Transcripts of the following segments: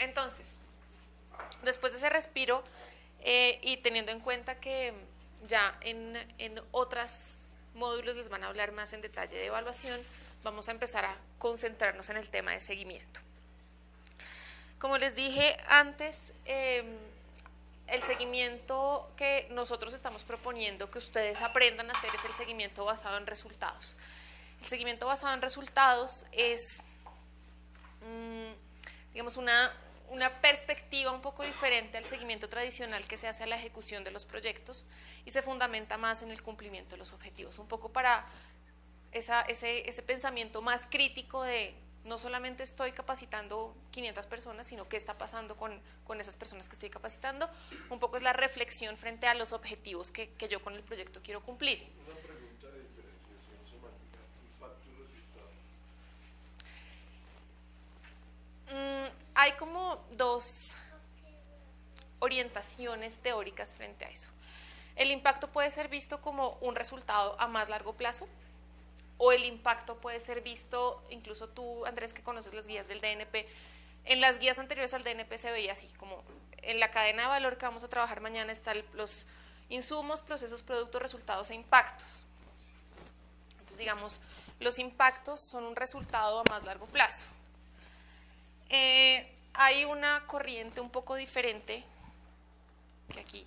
Entonces, después de ese respiro y teniendo en cuenta que ya en otros módulos les van a hablar más en detalle de evaluación, vamos a empezar a concentrarnos en el tema de seguimiento. Como les dije antes, el seguimiento que nosotros estamos proponiendo que ustedes aprendan a hacer es el seguimiento basado en resultados. El seguimiento basado en resultados es, digamos, una perspectiva un poco diferente al seguimiento tradicional que se hace a la ejecución de los proyectos y se fundamenta más en el cumplimiento de los objetivos, un poco para ese pensamiento más crítico de no solamente estoy capacitando 500 personas, sino qué está pasando con esas personas que estoy capacitando. Un poco es la reflexión frente a los objetivos que yo con el proyecto quiero cumplir. Una pregunta de diferenciación semántica, impacto y resultado. Hay como dos orientaciones teóricas frente a eso. El impacto puede ser visto como un resultado a más largo plazo, o el impacto puede ser visto, incluso tú, Andrés, que conoces las guías del DNP, en las guías anteriores al DNP se veía así, como en la cadena de valor que vamos a trabajar mañana están los insumos, procesos, productos, resultados e impactos. Entonces, digamos, los impactos son un resultado a más largo plazo. Hay una corriente un poco diferente, que aquí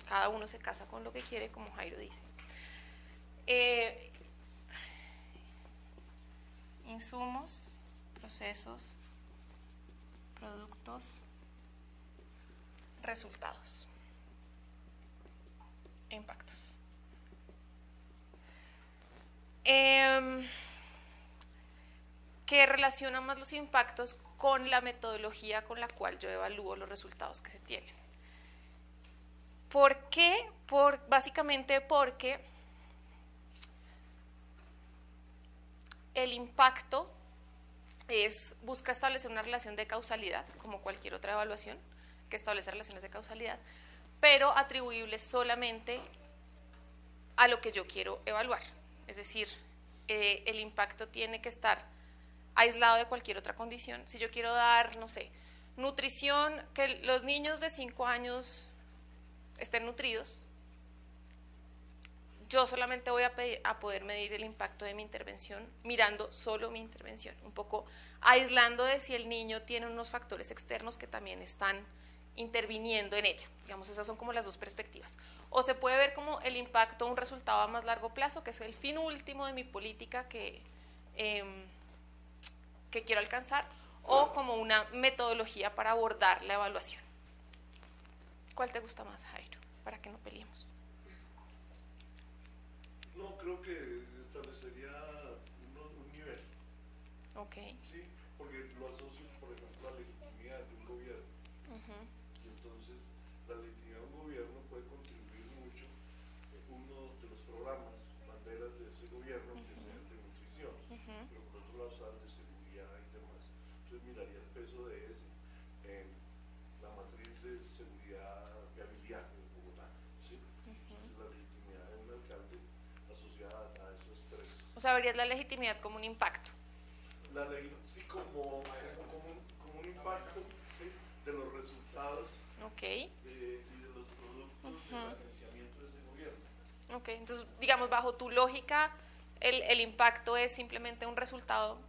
cada uno se casa con lo que quiere, como Jairo dice. Insumos, procesos, productos, resultados, impactos. Que relaciona más los impactos con la metodología con la cual yo evalúo los resultados que se tienen. ¿Por qué? Básicamente porque el impacto busca establecer una relación de causalidad, como cualquier otra evaluación que establece relaciones de causalidad, pero atribuibles solamente a lo que yo quiero evaluar. Es decir, el impacto tiene que estar aislado de cualquier otra condición. Si yo quiero dar, no sé, nutrición, que los niños de 5 años estén nutridos, yo solamente voy a poder medir el impacto de mi intervención mirando solo mi intervención, un poco aislando de si el niño tiene unos factores externos que también están interviniendo en ella. Digamos, esas son como las dos perspectivas. O se puede ver como el impacto, un resultado a más largo plazo, que es el fin último de mi política que quiero alcanzar, o como una metodología para abordar la evaluación. ¿Cuál te gusta más, Jairo? Para que no peleemos. No, creo que establecería un nivel. Ok. Sí, porque lo asocio, por ejemplo, a la legitimidad de un gobierno. Y entonces, la legitimidad de un gobierno puede contribuir mucho. Uno de los programas, banderas de ese gobierno, que es el de nutrición, pero por otro lado están de seguridad y demás. Entonces, miraría el peso de ese en la matriz de seguridad viabilidad de Bogotá. ¿Sí? Entonces, la legitimidad de un alcalde asociada a esos tres. O sea, verías la legitimidad como un impacto. La ley, sí, como un impacto, ¿sí?, de los resultados. Okay. Y de los productos del financiamiento de ese gobierno. Ok, entonces, digamos, bajo tu lógica, el impacto es simplemente un resultado,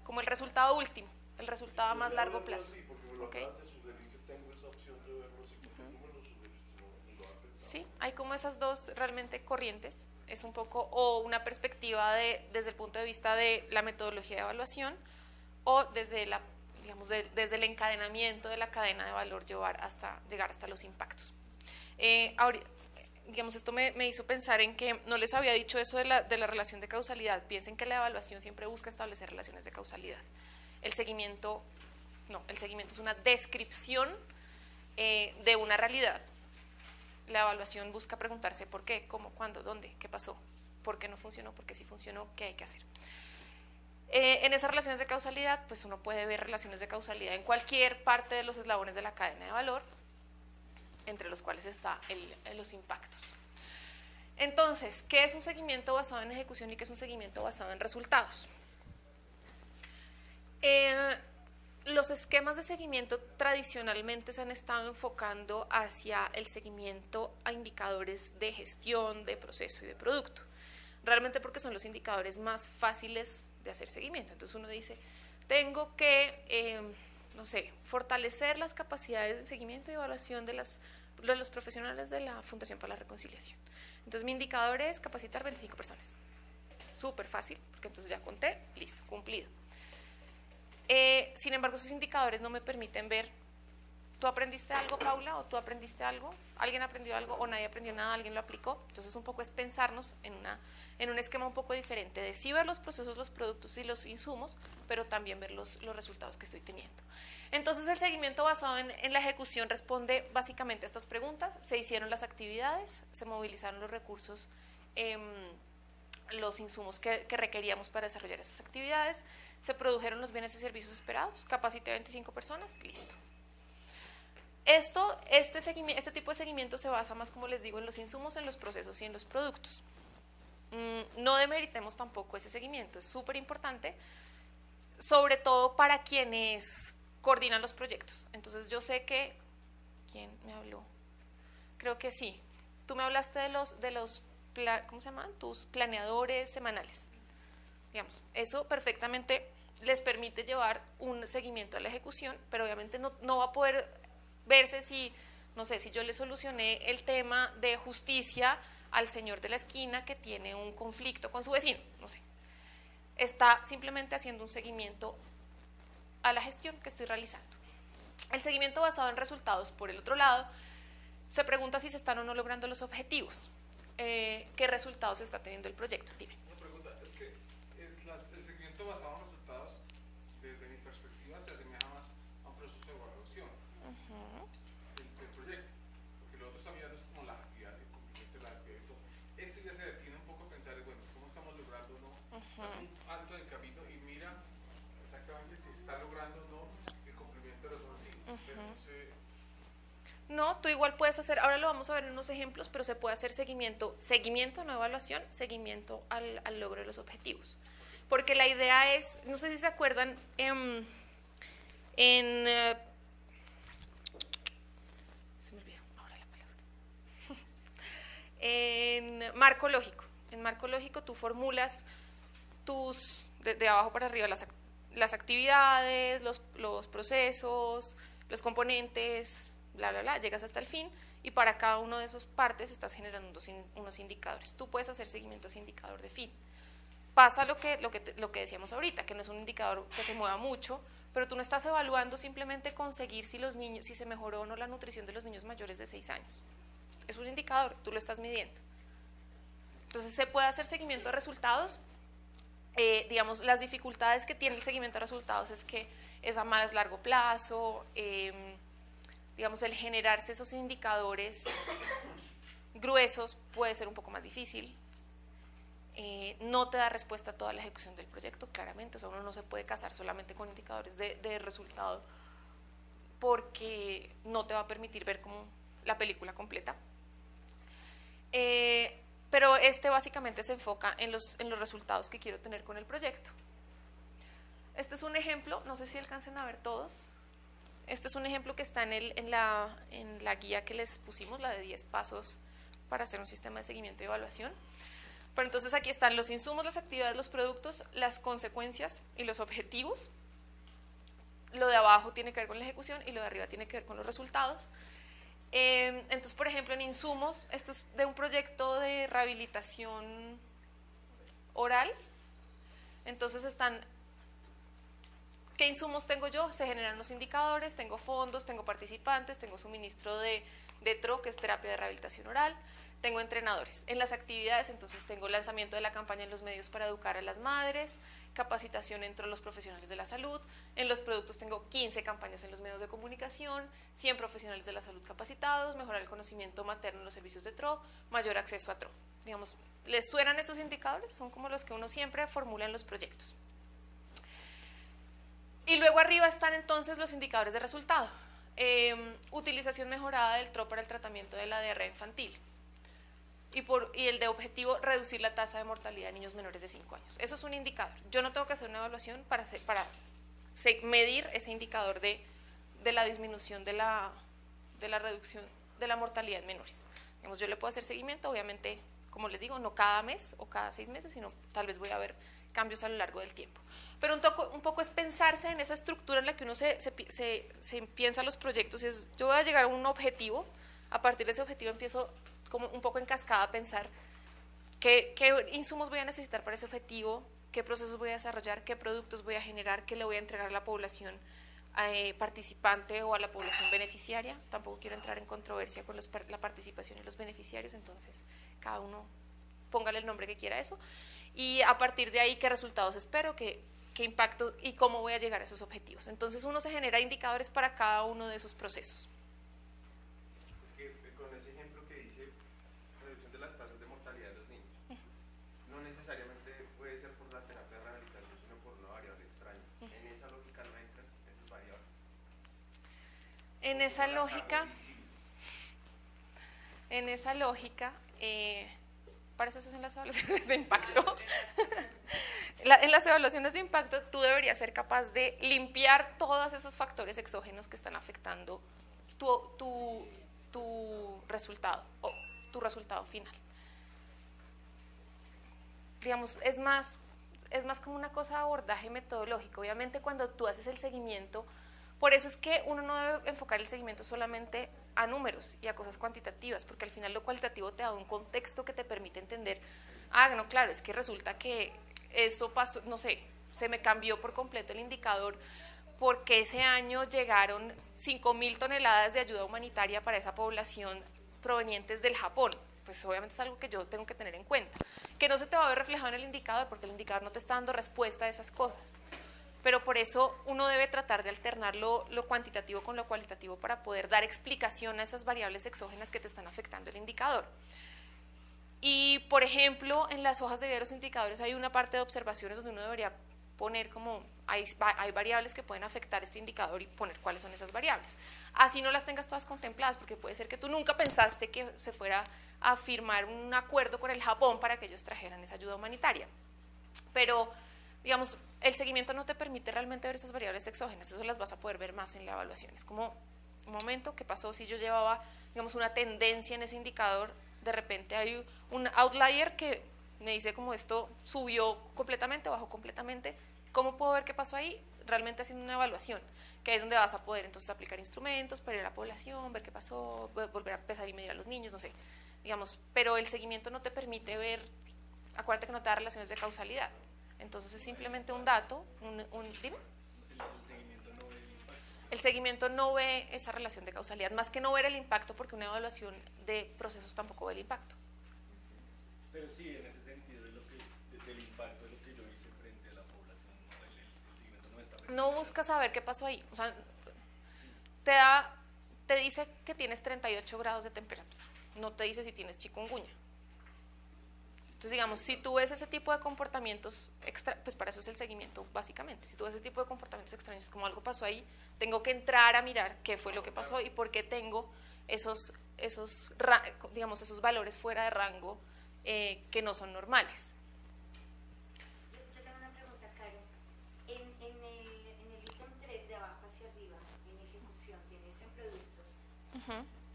como el resultado último, el resultado a más largo plazo. Sí, porque me lo acabas de sugerir que tengo esa opción de verlo así, porque tú me lo sugeriste, no lo has pensado. Sí, hay como esas dos realmente corrientes, es un poco o una perspectiva desde el punto de vista de la metodología de evaluación o desde desde el encadenamiento de la cadena de valor llegar hasta los impactos. Ahora, digamos, esto me hizo pensar en que no les había dicho eso de la relación de causalidad. Piensen que la evaluación siempre busca establecer relaciones de causalidad. El seguimiento es una descripción de una realidad. La evaluación busca preguntarse por qué, cómo, cuándo, dónde, qué pasó, por qué no funcionó, por qué sí funcionó, qué hay que hacer. En esas relaciones de causalidad, pues uno puede ver relaciones de causalidad en cualquier parte de los eslabones de la cadena de valor, entre los cuales está los impactos. Entonces, ¿qué es un seguimiento basado en ejecución y qué es un seguimiento basado en resultados? los esquemas de seguimiento tradicionalmente se han estado enfocando hacia el seguimiento a indicadores de gestión, de proceso y de producto. Realmente porque son los indicadores más fáciles de hacer seguimiento. Entonces uno dice, tengo que, no sé, fortalecer las capacidades de seguimiento y evaluación de los profesionales de la Fundación para la Reconciliación. Entonces mi indicador es capacitar 25 personas. Súper fácil, porque entonces ya conté, listo, cumplido. Sin embargo, esos indicadores no me permiten ver, ¿tú aprendiste algo, Paula? ¿O tú aprendiste algo? ¿Alguien aprendió algo? ¿O nadie aprendió nada? ¿Alguien lo aplicó? Entonces, un poco es pensarnos en un esquema un poco diferente de sí ver los procesos, los productos y los insumos, pero también ver los resultados que estoy teniendo. Entonces, el seguimiento basado en la ejecución responde básicamente a estas preguntas. Se hicieron las actividades, se movilizaron los recursos, los insumos que requeríamos para desarrollar esas actividades, se produjeron los bienes y servicios esperados, capacité a 25 personas, listo. Este tipo de seguimiento se basa más, como les digo, en los insumos, en los procesos y en los productos. No demeritemos tampoco ese seguimiento, es súper importante, sobre todo para quienes coordinan los proyectos. Entonces yo sé que, ¿quién me habló? Creo que sí, tú me hablaste de los ¿cómo se llaman? Tus planeadores semanales. Digamos, eso perfectamente les permite llevar un seguimiento a la ejecución, pero obviamente no va a poder verse si, no sé, si yo le solucioné el tema de justicia al señor de la esquina que tiene un conflicto con su vecino, no sé. Está simplemente haciendo un seguimiento a la gestión que estoy realizando. El seguimiento basado en resultados, por el otro lado, se pregunta si se están o no logrando los objetivos. ¿Qué resultados está teniendo el proyecto? Dime. Una pregunta, es que el seguimiento basado en resultados, desde mi perspectiva, se asemeja más a un proceso de evaluación del proyecto, porque lo otro está mirando es como las actividades, el cumplimiento de la actividad y todo. Este ya se detiene un poco a pensar, bueno, ¿cómo estamos logrando o no? Hace un alto en el camino y mira exactamente si está logrando o no el cumplimiento de los objetivos. Pero no sé. No, tú igual puedes hacer, ahora lo vamos a ver en unos ejemplos, pero se puede hacer seguimiento, no evaluación, seguimiento al logro de los objetivos. Porque la idea es, no sé si se acuerdan, se me olvidó ahora la palabra. En marco lógico tú formulas de abajo para arriba las actividades, los procesos, los componentes, bla, bla, bla, llegas hasta el fin y para cada uno de esas partes estás generando unos indicadores. Tú puedes hacer seguimiento a ese indicador de fin. Pasa lo que decíamos ahorita, que no es un indicador que se mueva mucho, pero tú no estás evaluando simplemente conseguir si se mejoró o no la nutrición de los niños mayores de 6 años. Es un indicador, tú lo estás midiendo. Entonces se puede hacer seguimiento a resultados. Digamos, las dificultades que tiene el seguimiento a resultados es que es a más largo plazo, digamos, el generarse esos indicadores gruesos puede ser un poco más difícil. No te da respuesta a toda la ejecución del proyecto, claramente. O sea, uno no se puede casar solamente con indicadores de resultado porque no te va a permitir ver como la película completa. Pero básicamente se enfoca en los resultados que quiero tener con el proyecto. Este es un ejemplo, no sé si alcancen a ver todos. Este es un ejemplo que está en la guía que les pusimos, la de 10 pasos para hacer un sistema de seguimiento y evaluación. Pero entonces aquí están los insumos, las actividades, los productos, las consecuencias y los objetivos. Lo de abajo tiene que ver con la ejecución y lo de arriba tiene que ver con los resultados. Entonces, por ejemplo, en insumos, esto es de un proyecto de rehabilitación oral. Entonces ¿qué insumos tengo yo? Se generan los indicadores, tengo fondos, tengo participantes, tengo suministro de TRO, que es terapia de rehabilitación oral, tengo entrenadores. En las actividades, entonces, tengo lanzamiento de la campaña en los medios para educar a las madres, capacitación entre los profesionales de la salud. En los productos tengo 15 campañas en los medios de comunicación, 100 profesionales de la salud capacitados, mejorar el conocimiento materno en los servicios de TRO, mayor acceso a TRO. Digamos, ¿les suenan estos indicadores? Son como los que uno siempre formula en los proyectos. Y luego arriba están entonces los indicadores de resultado. Utilización mejorada del TRO para el tratamiento de la diarrea infantil. Y el de objetivo, reducir la tasa de mortalidad de niños menores de 5 años. Eso es un indicador. Yo no tengo que hacer una evaluación para medir ese indicador de la disminución de la reducción de la mortalidad en menores. Digamos, yo le puedo hacer seguimiento, obviamente, como les digo, no cada mes o cada 6 meses, sino tal vez voy a ver cambios a lo largo del tiempo. Pero un poco es pensarse en esa estructura en la que uno se piensa los proyectos, y es, yo voy a llegar a un objetivo, a partir de ese objetivo empiezo como un poco en cascada a pensar qué insumos voy a necesitar para ese objetivo, qué procesos voy a desarrollar, qué productos voy a generar, qué le voy a entregar a la población participante o a la población beneficiaria. Tampoco quiero entrar en controversia con la participación y los beneficiarios, entonces cada uno póngale el nombre que quiera a eso, y a partir de ahí qué resultados espero, qué impacto y cómo voy a llegar a esos objetivos. Entonces uno se genera indicadores para cada uno de esos procesos. Es que con ese ejemplo que dice reducción de las tasas de mortalidad de los niños, no necesariamente puede ser por la terapia de rehabilitación, sino por una variable extraña. En esa lógica no entran esas variables. En esa lógica, para eso se hacen las evaluaciones de impacto. En las evaluaciones de impacto tú deberías ser capaz de limpiar todos esos factores exógenos que están afectando tu resultado o tu resultado final. Digamos, es más como una cosa de abordaje metodológico. Obviamente cuando tú haces el seguimiento, por eso es que uno no debe enfocar el seguimiento solamente a números y a cosas cuantitativas, porque al final lo cualitativo te da un contexto que te permite entender, no, claro, es que resulta que esto pasó, no sé, se me cambió por completo el indicador porque ese año llegaron 5.000 toneladas de ayuda humanitaria para esa población provenientes del Japón. Pues obviamente es algo que yo tengo que tener en cuenta, que no se te va a ver reflejado en el indicador porque el indicador no te está dando respuesta a esas cosas. Pero por eso uno debe tratar de alternar lo cuantitativo con lo cualitativo para poder dar explicación a esas variables exógenas que te están afectando el indicador. Y, por ejemplo, en las hojas de ver los indicadores hay una parte de observaciones donde uno debería poner como, hay variables que pueden afectar este indicador y poner cuáles son esas variables. Así no las tengas todas contempladas, porque puede ser que tú nunca pensaste que se fuera a firmar un acuerdo con el Japón para que ellos trajeran esa ayuda humanitaria. Pero, digamos, el seguimiento no te permite realmente ver esas variables exógenas, eso las vas a poder ver más en la evaluación. Es como un momento, ¿qué pasó si yo llevaba, digamos, una tendencia en ese indicador? De repente hay un outlier que me dice como esto subió completamente, bajó completamente. ¿Cómo puedo ver qué pasó ahí? Realmente haciendo una evaluación, que es donde vas a poder entonces aplicar instrumentos para ir a la población, ver qué pasó, volver a empezar y medir a los niños, no sé, digamos, pero el seguimiento no te permite ver, acuérdate que no te da relaciones de causalidad. Entonces es simplemente un dato, dime. El seguimiento no ve esa relación de causalidad, más que no ver el impacto, porque una evaluación de procesos tampoco ve el impacto. Pero sí, en ese sentido, del impacto de lo que yo hice frente a la población, el seguimiento no está No busca saber qué pasó ahí, o sea, te dice que tienes 38 grados de temperatura, no te dice si tienes chikungunya. Entonces, digamos, si tú ves ese tipo de comportamientos, pues para eso es el seguimiento, básicamente. Si tú ves ese tipo de comportamientos extraños, como algo pasó ahí, tengo que entrar a mirar qué fue lo que pasó y por qué tengo esos valores fuera de rango que no son normales. Yo tengo una pregunta, Caro. En el ítem 3 de abajo hacia arriba, en ejecución, tienes en productos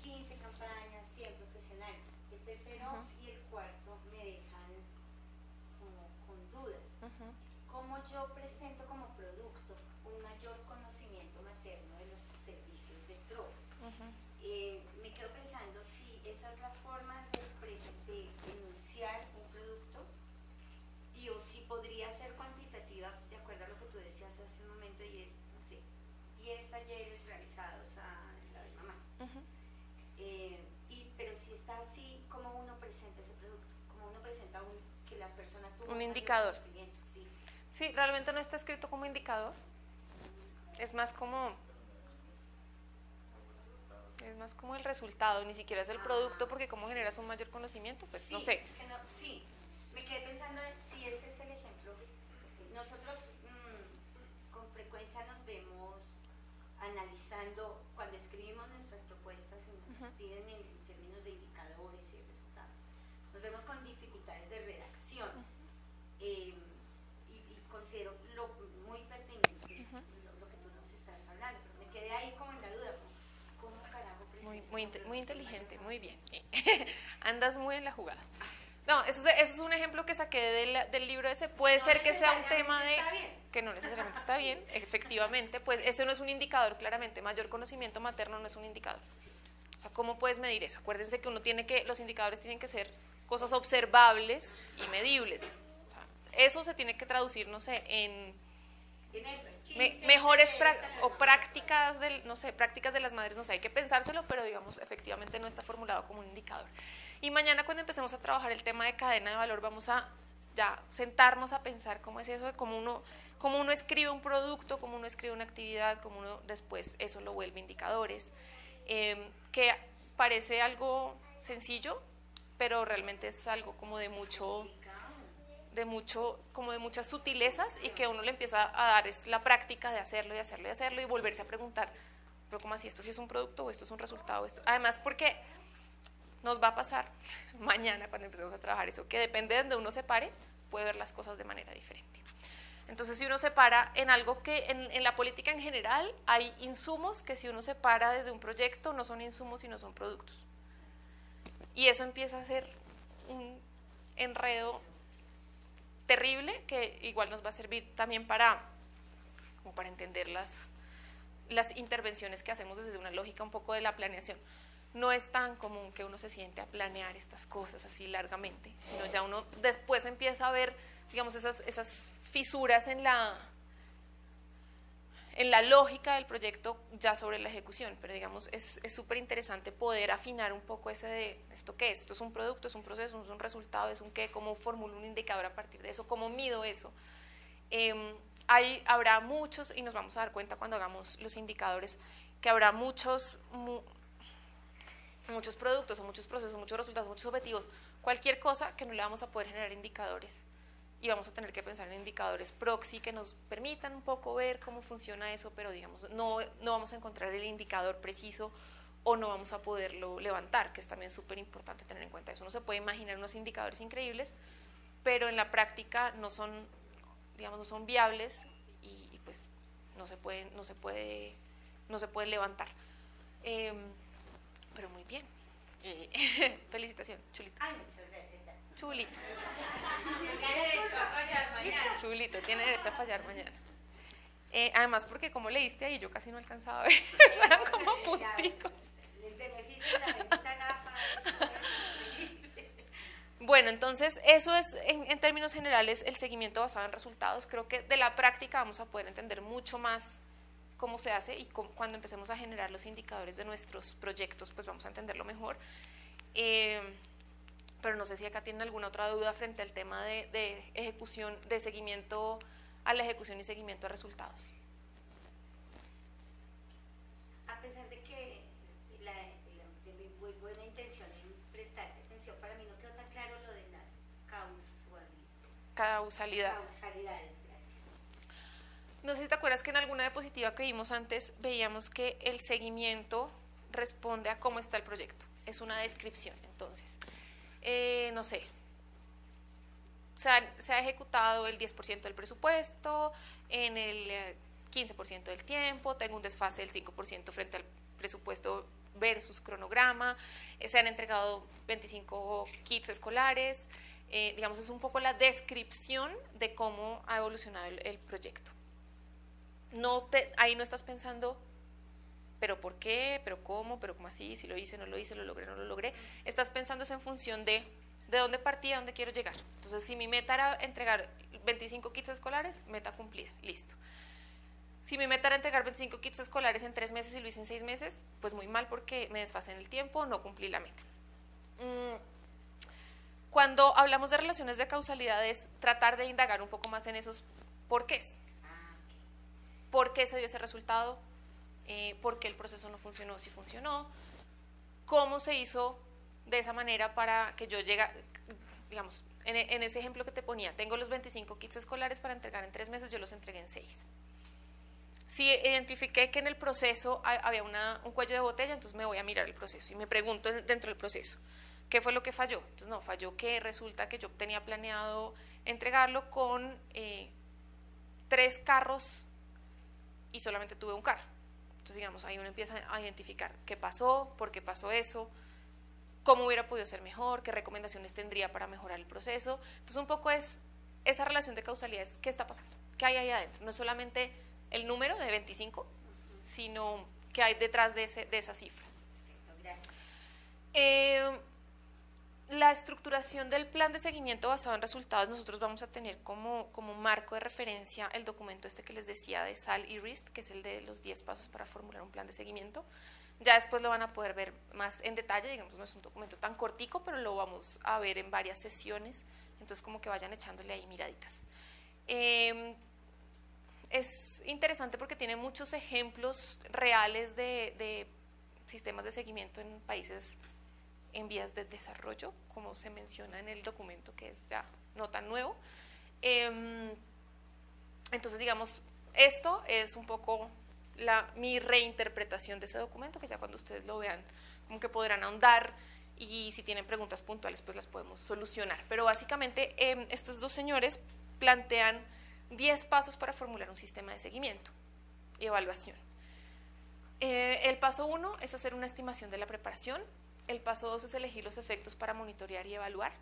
15 campañas, 100 profesionales. El tercero y el cuarto me dejan como con dudas. ¿Cómo yo presento como producto un mayor conocimiento materno de los servicios de TROE? Me quedo pensando si esa es la forma de enunciar un producto o si podría ser cuantitativa, de acuerdo a lo que tú decías hace un momento, y es, no sé, 10 talleres realizados a la de mamás. Pero si está así, ¿cómo uno presenta ese producto? ¿Cómo uno presenta que la persona tuvo un indicador? Sí, realmente no está escrito como indicador, es más como el resultado, ni siquiera es el producto, porque cómo generas un mayor conocimiento, pues sí, no sé. Sí, me quedé pensando en si ese es el ejemplo. Nosotros con frecuencia nos vemos analizando, cuando escribimos nuestras propuestas y nos piden en términos de indicadores y resultados, nos vemos con dificultades de redacción y considero muy pertinente muy inteligente, muy bien. Andas muy en la jugada. No, eso es un ejemplo que saqué del libro ese. Puede ser que sea un tema de que no necesariamente está bien, efectivamente, pues ese no es un indicador, claramente. Mayor conocimiento materno no es un indicador. O sea, ¿cómo puedes medir eso? Acuérdense que los indicadores tienen que ser cosas observables y medibles. O sea, eso se tiene que traducir, no sé, en mejores prácticas prácticas de las madres, no sé, hay que pensárselo, pero digamos, efectivamente no está formulado como un indicador. Y mañana cuando empecemos a trabajar el tema de cadena de valor, vamos a ya sentarnos a pensar cómo es eso, de cómo uno escribe un producto, cómo uno escribe una actividad, cómo uno después eso lo vuelve indicadores, que parece algo sencillo, pero realmente es algo como de muchas sutilezas, y que uno le empieza a dar es la práctica de hacerlo y hacerlo y hacerlo y volverse a preguntar, pero ¿cómo así? ¿Esto sí es un producto o esto es un resultado? Además, porque nos va a pasar mañana cuando empecemos a trabajar eso, que depende de donde uno se pare, puede ver las cosas de manera diferente. Entonces, si uno se para en algo que en la política en general hay insumos que si uno se para desde un proyecto no son insumos sino son productos. Y eso empieza a ser un enredo terrible que igual nos va a servir también para entender las intervenciones que hacemos desde una lógica un poco de la planeación. No es tan común que uno se siente a planear estas cosas así largamente, sino ya uno después empieza a ver, digamos, esas fisuras en la lógica del proyecto ya sobre la ejecución, pero digamos, es súper interesante poder afinar un poco ese de, ¿esto qué es? ¿Esto es un producto, es un proceso, es un resultado, es un qué? ¿Cómo formulo un indicador a partir de eso? ¿Cómo mido eso? Habrá muchos, y nos vamos a dar cuenta cuando hagamos los indicadores, que habrá muchos productos, o muchos procesos, muchos resultados, muchos objetivos, cualquier cosa que no le vamos a poder generar indicadores, y vamos a tener que pensar en indicadores proxy que nos permitan un poco ver cómo funciona eso, pero digamos, no vamos a encontrar el indicador preciso o no vamos a poderlo levantar, que es también súper importante tener en cuenta eso. Uno se puede imaginar unos indicadores increíbles, pero en la práctica no son viables y pues no se puede levantar. Pero muy bien. Felicitación, Chulito. Ay, muchas gracias. Chulito. Tiene derecho a fallar mañana. Chulito, tiene derecho a fallar mañana. Además, porque como leíste ahí, yo casi no alcanzaba a ver. Eran como punticos. El beneficio de la bendita gafa. Bueno, entonces, eso es, en términos generales, el seguimiento basado en resultados. Creo que de la práctica vamos a poder entender mucho más cómo se hace, y cuando empecemos a generar los indicadores de nuestros proyectos, pues vamos a entenderlo mejor. Pero no sé si acá tienen alguna otra duda frente al tema de ejecución, de seguimiento a la ejecución y seguimiento a resultados. A pesar de que de mi muy buena intención en prestar atención, para mí no quedó tan claro lo de las Causalidades. Gracias. No sé si te acuerdas que en alguna diapositiva que vimos antes veíamos que el seguimiento responde a cómo está el proyecto. Es una descripción, entonces. No sé, se ha ejecutado el 10% del presupuesto en el 15% del tiempo, tengo un desfase del 5% frente al presupuesto versus cronograma, se han entregado 25 kits escolares, digamos, es un poco la descripción de cómo ha evolucionado el proyecto. Ahí no estás pensando, pero ¿por qué? ¿Pero cómo? ¿Pero cómo así? Si lo hice, no lo hice, lo logré, no lo logré. Estás pensando en función de dónde partí, a dónde quiero llegar. Entonces, si mi meta era entregar 25 kits escolares, meta cumplida, listo. Si mi meta era entregar 25 kits escolares en 3 meses y lo hice en 6 meses, pues muy mal porque me desfasé en el tiempo, no cumplí la meta. Cuando hablamos de relaciones de causalidad es tratar de indagar un poco más en esos porqués. ¿Por qué se dio ese resultado? ¿Por qué el proceso no funcionó? Si funcionó, ¿cómo se hizo de esa manera para que yo llegue, digamos, en ese ejemplo que te ponía, tengo los 25 kits escolares para entregar en 3 meses, yo los entregué en 6. Si identifiqué que en el proceso había un cuello de botella, entonces me voy a mirar el proceso y me pregunto dentro del proceso, ¿qué fue lo que falló? Entonces no, falló que resulta que yo tenía planeado entregarlo con 3 carros y solamente tuve un carro. Entonces, digamos, ahí uno empieza a identificar qué pasó, por qué pasó eso, cómo hubiera podido ser mejor, qué recomendaciones tendría para mejorar el proceso. Entonces, un poco es esa relación de causalidad, es qué está pasando, qué hay ahí adentro. No es solamente el número de 25, sino qué hay detrás de esa cifra. La estructuración del plan de seguimiento basado en resultados, nosotros vamos a tener como marco de referencia el documento este que les decía de SAL y RIST, que es el de los 10 pasos para formular un plan de seguimiento. Ya después lo van a poder ver más en detalle, digamos, no es un documento tan cortico, pero lo vamos a ver en varias sesiones, entonces como que vayan echándole ahí miraditas. Es interesante porque tiene muchos ejemplos reales de sistemas de seguimiento en países en vías de desarrollo, como se menciona en el documento, que es ya no tan nuevo. Entonces, digamos, esto es un poco mi reinterpretación de ese documento, que ya cuando ustedes lo vean, como que podrán ahondar, y si tienen preguntas puntuales, pues las podemos solucionar. Pero básicamente, estos dos señores plantean 10 pasos para formular un sistema de seguimiento y evaluación. El paso 1 es hacer una estimación de la preparación. El paso 2 es elegir los efectos para monitorear y evaluar.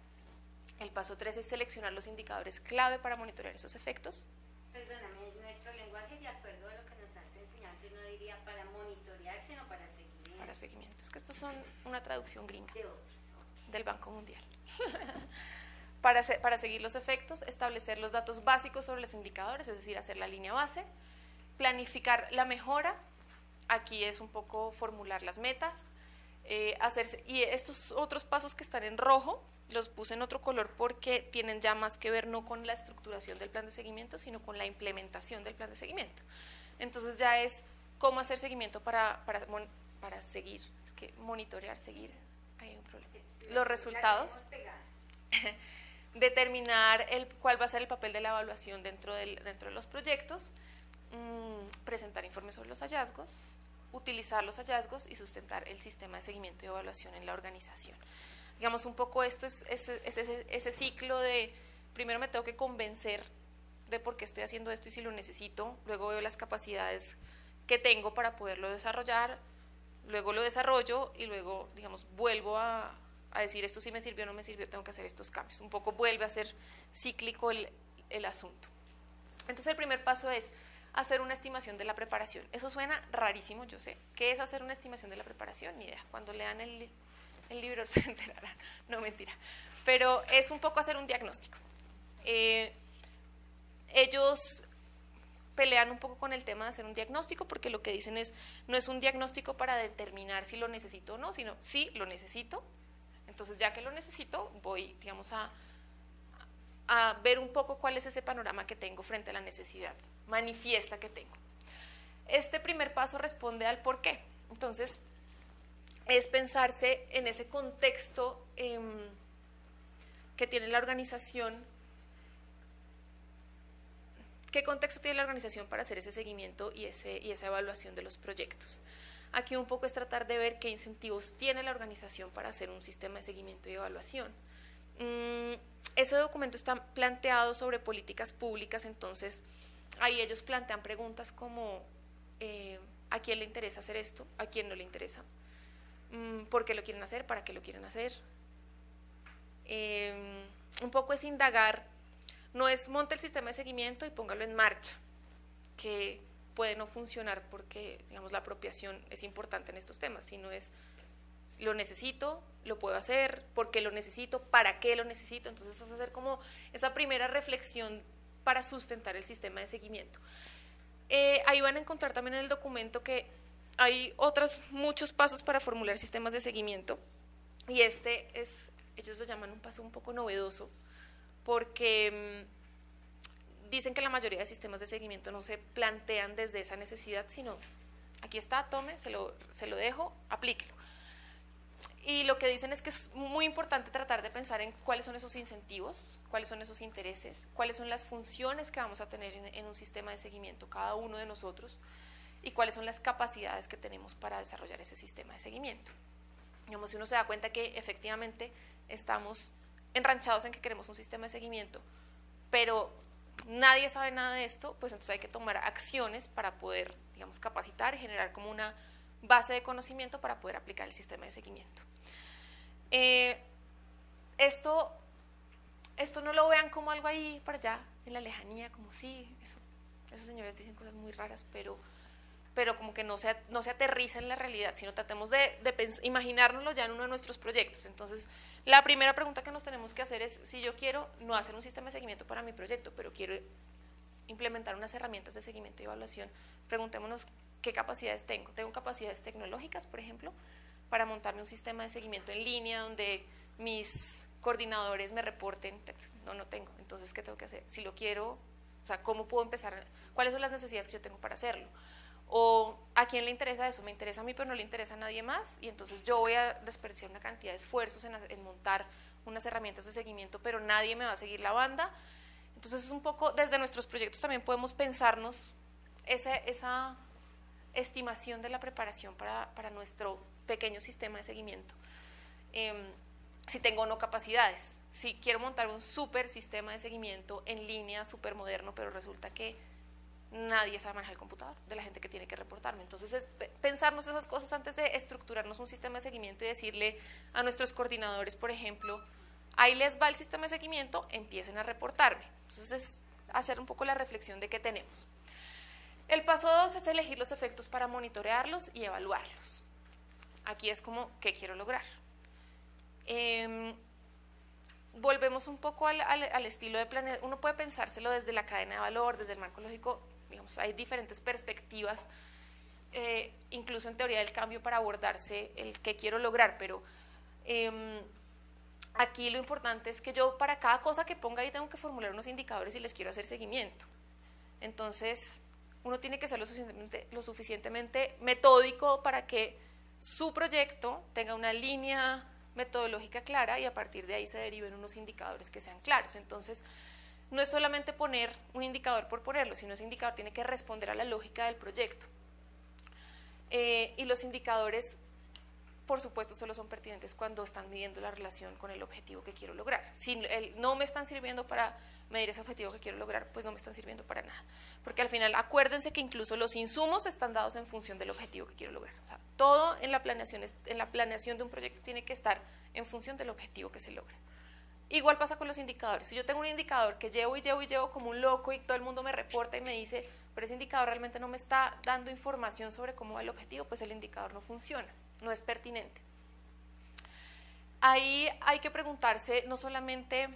El paso 3 es seleccionar los indicadores clave para monitorear esos efectos. Perdóname, nuestro lenguaje, de acuerdo a lo que nos has enseñado, no diría para monitorear, sino para seguimiento. Para seguimiento. Es que estos son una traducción gringa De otros. del Banco Mundial. Para seguir los efectos, establecer los datos básicos sobre los indicadores, es decir, hacer la línea base, planificar la mejora, aquí es un poco formular las metas, y estos otros pasos que están en rojo, los puse en otro color porque tienen ya más que ver no con la estructuración del plan de seguimiento, sino con la implementación del plan de seguimiento. Entonces ya es cómo hacer seguimiento para seguir, es que monitorear, seguir, hay un problema. Los resultados, determinar cuál va a ser el papel de la evaluación dentro de los proyectos, presentar informes sobre los hallazgos, utilizar los hallazgos y sustentar el sistema de seguimiento y evaluación en la organización. Digamos, un poco esto es ese ciclo de, primero me tengo que convencer de por qué estoy haciendo esto y si lo necesito, luego veo las capacidades que tengo para poderlo desarrollar, luego lo desarrollo y luego, digamos, vuelvo a decir esto sí me sirvió o no me sirvió, tengo que hacer estos cambios. Un poco vuelve a ser cíclico el asunto. Entonces el primer paso es hacer una estimación de la preparación. Eso suena rarísimo, yo sé. ¿Qué es hacer una estimación de la preparación? Ni idea. Cuando lean el libro se enterarán. No, mentira. Pero es un poco hacer un diagnóstico. Ellos pelean un poco con el tema de hacer un diagnóstico porque lo que dicen es, no es un diagnóstico para determinar si lo necesito o no, sino sí lo necesito. Entonces, ya que lo necesito, voy, digamos, a ver un poco cuál es ese panorama que tengo frente a la necesidad manifiesta que tengo. Este primer paso responde al por qué. Entonces, es pensarse en ese contexto que tiene la organización. ¿Qué contexto tiene la organización para hacer ese seguimiento y esa evaluación de los proyectos? Aquí un poco es tratar de ver qué incentivos tiene la organización para hacer un sistema de seguimiento y evaluación. Ese documento está planteado sobre políticas públicas, entonces ahí ellos plantean preguntas como ¿a quién le interesa hacer esto? ¿A quién no le interesa? ¿Por qué lo quieren hacer? ¿Para qué lo quieren hacer? Un poco es indagar, no es monte el sistema de seguimiento y póngalo en marcha, que puede no funcionar porque, digamos, la apropiación es importante en estos temas, sino es, lo necesito, lo puedo hacer, ¿por qué lo necesito? ¿Para qué lo necesito? Entonces, es hacer como esa primera reflexión para sustentar el sistema de seguimiento. Ahí van a encontrar también en el documento que hay muchos pasos para formular sistemas de seguimiento, y ellos lo llaman un paso un poco novedoso, porque dicen que la mayoría de sistemas de seguimiento no se plantean desde esa necesidad, sino aquí está, tome, se lo dejo, aplíquelo. Y lo que dicen es que es muy importante tratar de pensar en cuáles son esos incentivos, cuáles son esos intereses, cuáles son las funciones que vamos a tener en un sistema de seguimiento cada uno de nosotros y cuáles son las capacidades que tenemos para desarrollar ese sistema de seguimiento. Digamos, si uno se da cuenta que efectivamente estamos enranchados en que queremos un sistema de seguimiento, pero nadie sabe nada de esto, pues entonces hay que tomar acciones para poder, digamos, capacitar y generar como una base de conocimiento para poder aplicar el sistema de seguimiento. Esto no lo vean como algo ahí para allá, en la lejanía, como sí, esos señores dicen cosas muy raras, pero como que no se aterriza en la realidad, sino tratemos de imaginárnoslo ya en uno de nuestros proyectos. Entonces, la primera pregunta que nos tenemos que hacer es, si yo quiero no hacer un sistema de seguimiento para mi proyecto, pero quiero implementar unas herramientas de seguimiento y evaluación, preguntémonos qué capacidades tengo. ¿Tengo capacidades tecnológicas, por ejemplo, para montarme un sistema de seguimiento en línea donde mis coordinadores me reporten? No tengo. Entonces, ¿qué tengo que hacer? Si lo quiero, o sea, ¿cómo puedo empezar? ¿Cuáles son las necesidades que yo tengo para hacerlo? O ¿a quién le interesa eso? Me interesa a mí, pero no le interesa a nadie más, y entonces yo voy a desperdiciar una cantidad de esfuerzos en montar unas herramientas de seguimiento, pero nadie me va a seguir la banda. Entonces es un poco, desde nuestros proyectos también podemos pensarnos esa estimación de la preparación para nuestro pequeño sistema de seguimiento. Si tengo o no capacidades, si quiero montar un súper sistema de seguimiento en línea, súper moderno, pero resulta que nadie sabe manejar el computador de la gente que tiene que reportarme. Entonces es pensarnos esas cosas antes de estructurarnos un sistema de seguimiento y decirle a nuestros coordinadores, por ejemplo, ahí les va el sistema de seguimiento, empiecen a reportarme. Entonces es hacer un poco la reflexión de qué tenemos. El paso 2 es elegir los efectos para monitorearlos y evaluarlos. Aquí es como, ¿qué quiero lograr? Volvemos un poco al estilo de planear. Uno puede pensárselo desde la cadena de valor, desde el marco lógico. Digamos, hay diferentes perspectivas, incluso en teoría del cambio, para abordarse el qué quiero lograr, pero aquí lo importante es que yo para cada cosa que ponga ahí tengo que formular unos indicadores y les quiero hacer seguimiento. Entonces uno tiene que ser lo suficientemente metódico para que su proyecto tenga una línea metodológica clara y a partir de ahí se deriven unos indicadores que sean claros. Entonces no es solamente poner un indicador por ponerlo, sino ese indicador tiene que responder a la lógica del proyecto. Y los indicadores, por supuesto, solo son pertinentes cuando están midiendo la relación con el objetivo que quiero lograr. Si no me están sirviendo para medir ese objetivo que quiero lograr, pues no me están sirviendo para nada. Porque al final, acuérdense que incluso los insumos están dados en función del objetivo que quiero lograr. O sea, todo en la planeación de un proyecto tiene que estar en función del objetivo que se logra. Igual pasa con los indicadores. Si yo tengo un indicador que llevo como un loco y todo el mundo me reporta y me dice, pero ese indicador realmente no me está dando información sobre cómo va el objetivo, pues el indicador no funciona, no es pertinente. Ahí hay que preguntarse no solamente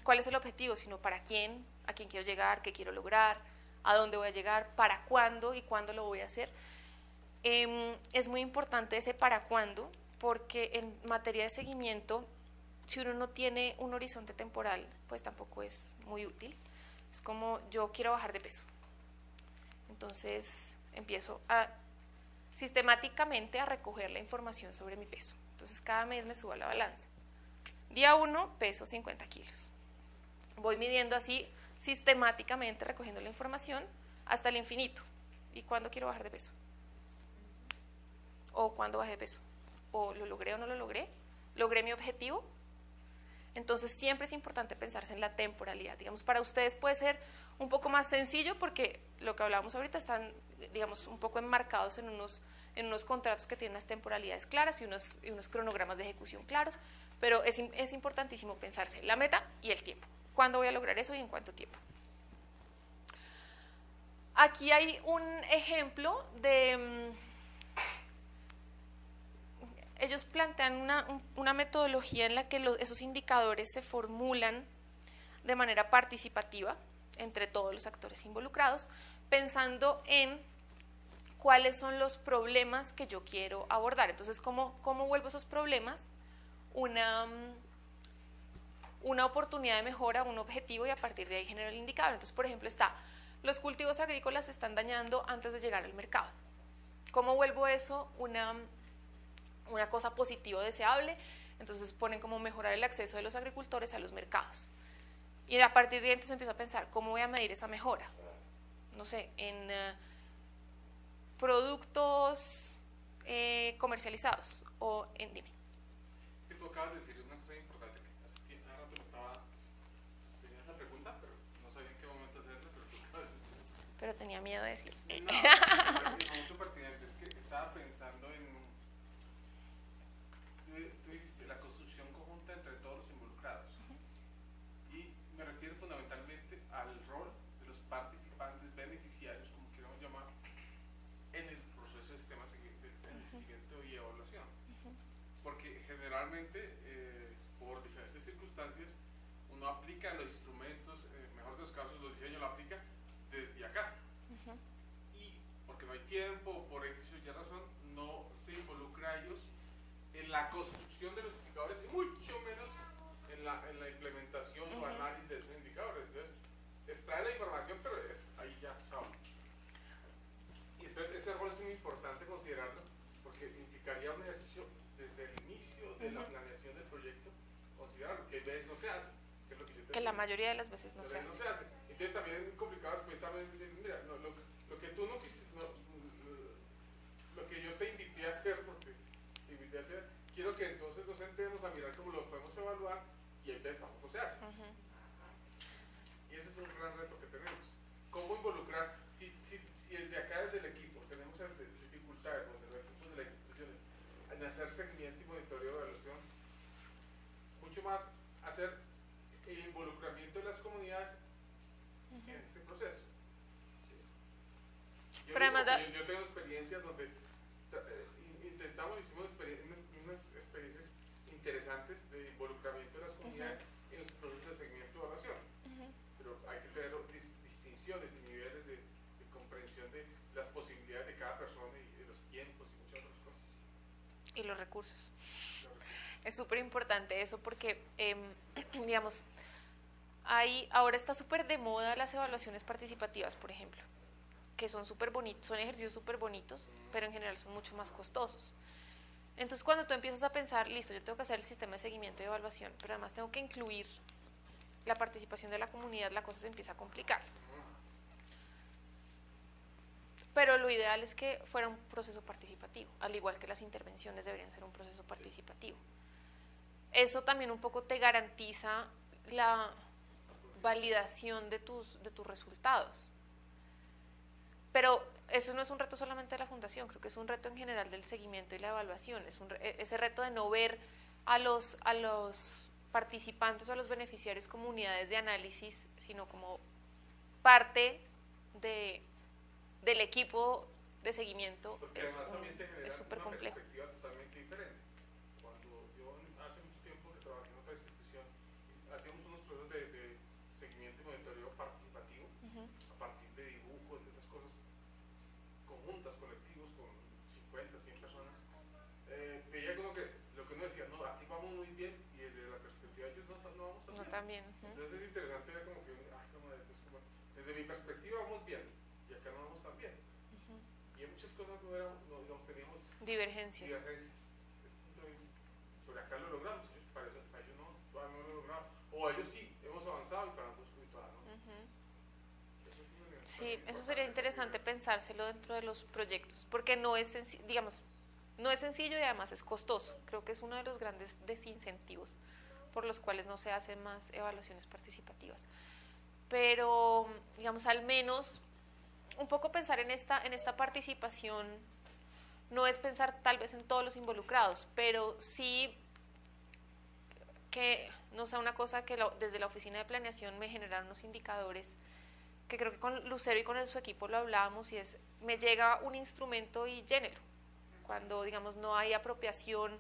cuál es el objetivo, sino para quién, a quién quiero llegar, qué quiero lograr, a dónde voy a llegar, para cuándo y cuándo lo voy a hacer. Es muy importante ese para cuándo, porque en materia de seguimiento, si uno no tiene un horizonte temporal, pues tampoco es muy útil. Es como, yo quiero bajar de peso. Entonces empiezo sistemáticamente a recoger la información sobre mi peso. Entonces cada mes me subo a la balanza. Día 1, peso 50 kilos. Voy midiendo así sistemáticamente, recogiendo la información hasta el infinito. ¿Y cuándo quiero bajar de peso? ¿O cuándo bajé de peso? ¿O lo logré o no lo logré? ¿Logré mi objetivo? Entonces siempre es importante pensarse en la temporalidad. Digamos, para ustedes puede ser un poco más sencillo porque lo que hablábamos ahorita están, digamos, un poco enmarcados en unos contratos que tienen unas temporalidades claras y unos cronogramas de ejecución claros, pero es importantísimo pensarse la meta y el tiempo. ¿Cuándo voy a lograr eso y en cuánto tiempo? Aquí hay un ejemplo de... Ellos plantean una metodología en la que esos indicadores se formulan de manera participativa entre todos los actores involucrados, pensando en cuáles son los problemas que yo quiero abordar. Entonces, ¿cómo vuelvo esos problemas una oportunidad de mejora, un objetivo, y a partir de ahí genero el indicador? Entonces, por ejemplo, los cultivos agrícolas se están dañando antes de llegar al mercado. ¿Cómo vuelvo eso una cosa positiva, deseable? Entonces ponen como mejorar el acceso de los agricultores a los mercados. Y a partir de ahí entonces empiezo a pensar, ¿cómo voy a medir esa mejora? No sé, en productos comercializados o en... Dime. Que tú acabas de decir una cosa importante, que hace rato tenía esa pregunta, pero no sabía pero tenía miedo de decir. No, es muy pertinente. Es que estaba pensando en, tú dijiste, la construcción conjunta entre todos los involucrados. Y me refiero fundamentalmente al rol de los participantes, beneficiarios, como queramos llamar, en el proceso de sistema en el seguimiento y evaluación. Porque generalmente, por diferentes circunstancias, uno aplica los instrumentos, mejor de los casos, los diseños lo aplica desde acá. Y porque no hay tiempo, por X o Y razón, no se involucra a ellos en la construcción de los indicadores y mucho menos en la implementación o análisis de esos indicadores. Entonces, extrae la información, pero es ahí ya, chao. Y entonces ese rol es muy importante considerarlo, porque implicaría un ejercicio desde el inicio de la planeación del proyecto, considerarlo, que a veces no se hace, que es lo que yo te Que la mayoría de las veces no se no hace. se hace. Entonces también es muy complicado después también decir, mira, lo que tú no quisiste, lo que yo te invité a hacer, porque te invité a hacer, quiero que entonces nos sentemos a mirar cómo lo podemos evaluar y entonces tampoco se hace. Y ese es un gran reto que tenemos. ¿Cómo involucrar? Si desde acá, desde el equipo, tenemos dificultades, o desde los equipos de las instituciones, en hacer seguimiento y monitoreo de evaluación, mucho más hacer el involucramiento de las comunidades en este proceso. ¿Sí? Pero además yo tengo experiencias donde hicimos unas experiencias interesantes de involucramiento de las comunidades en los procesos de seguimiento y evaluación. Pero hay que tener distinciones y niveles de comprensión de las posibilidades de cada persona y de los tiempos y muchas otras cosas. Y los recursos. Es súper importante eso porque, digamos, ahora está súper de moda las evaluaciones participativas, por ejemplo, que son súper bonitos, son ejercicios súper bonitos, pero en general son mucho más costosos. Entonces, cuando tú empiezas a pensar, listo, yo tengo que hacer el sistema de seguimiento y evaluación, pero además tengo que incluir la participación de la comunidad, la cosa se empieza a complicar. Pero lo ideal es que fuera un proceso participativo, al igual que las intervenciones deberían ser un proceso participativo. Eso también un poco te garantiza la validación de tus resultados. Pero eso no es un reto solamente de la fundación, creo que es un reto en general del seguimiento y la evaluación. Es ese reto de no ver a los participantes o a los beneficiarios como unidades de análisis, sino como parte del equipo de seguimiento. Porque además también te genera es súper una complejo. perspectiva totalmente diferente. Cuando yo hace mucho tiempo que trabajé en otra institución, hacíamos unos procesos de seguimiento y monitoreo participativo a partir de dibujos, de otras cosas conjuntas, colectivos, con 50, 100 personas. Veía como que lo que uno decía, no, aquí vamos muy bien, y desde la perspectiva de ellos no vamos tan No bien. también. Entonces es interesante ver como que, desde mi perspectiva vamos bien, y acá no vamos tan bien. Y en muchas cosas no teníamos Divergencias. Entonces, sobre acá lo logramos, ellos para ellos no, todavía no lo logramos. O ellos sí, hemos avanzado y para nosotros todavía no. Eso es Sí, eso sería interesante pensárselo dentro de los proyectos, porque no es sencillo, digamos, no es sencillo y además es costoso. Creo que es uno de los grandes desincentivos por los cuales no se hacen más evaluaciones participativas. Pero, digamos, al menos un poco pensar en esta participación no es pensar tal vez en todos los involucrados, pero sí que, no sé, una cosa que desde la oficina de planeación me generaron unos indicadores que creo que con Lucero y con su equipo lo hablábamos, y es, me llega un instrumento y llénelo. Cuando, digamos, no hay apropiación,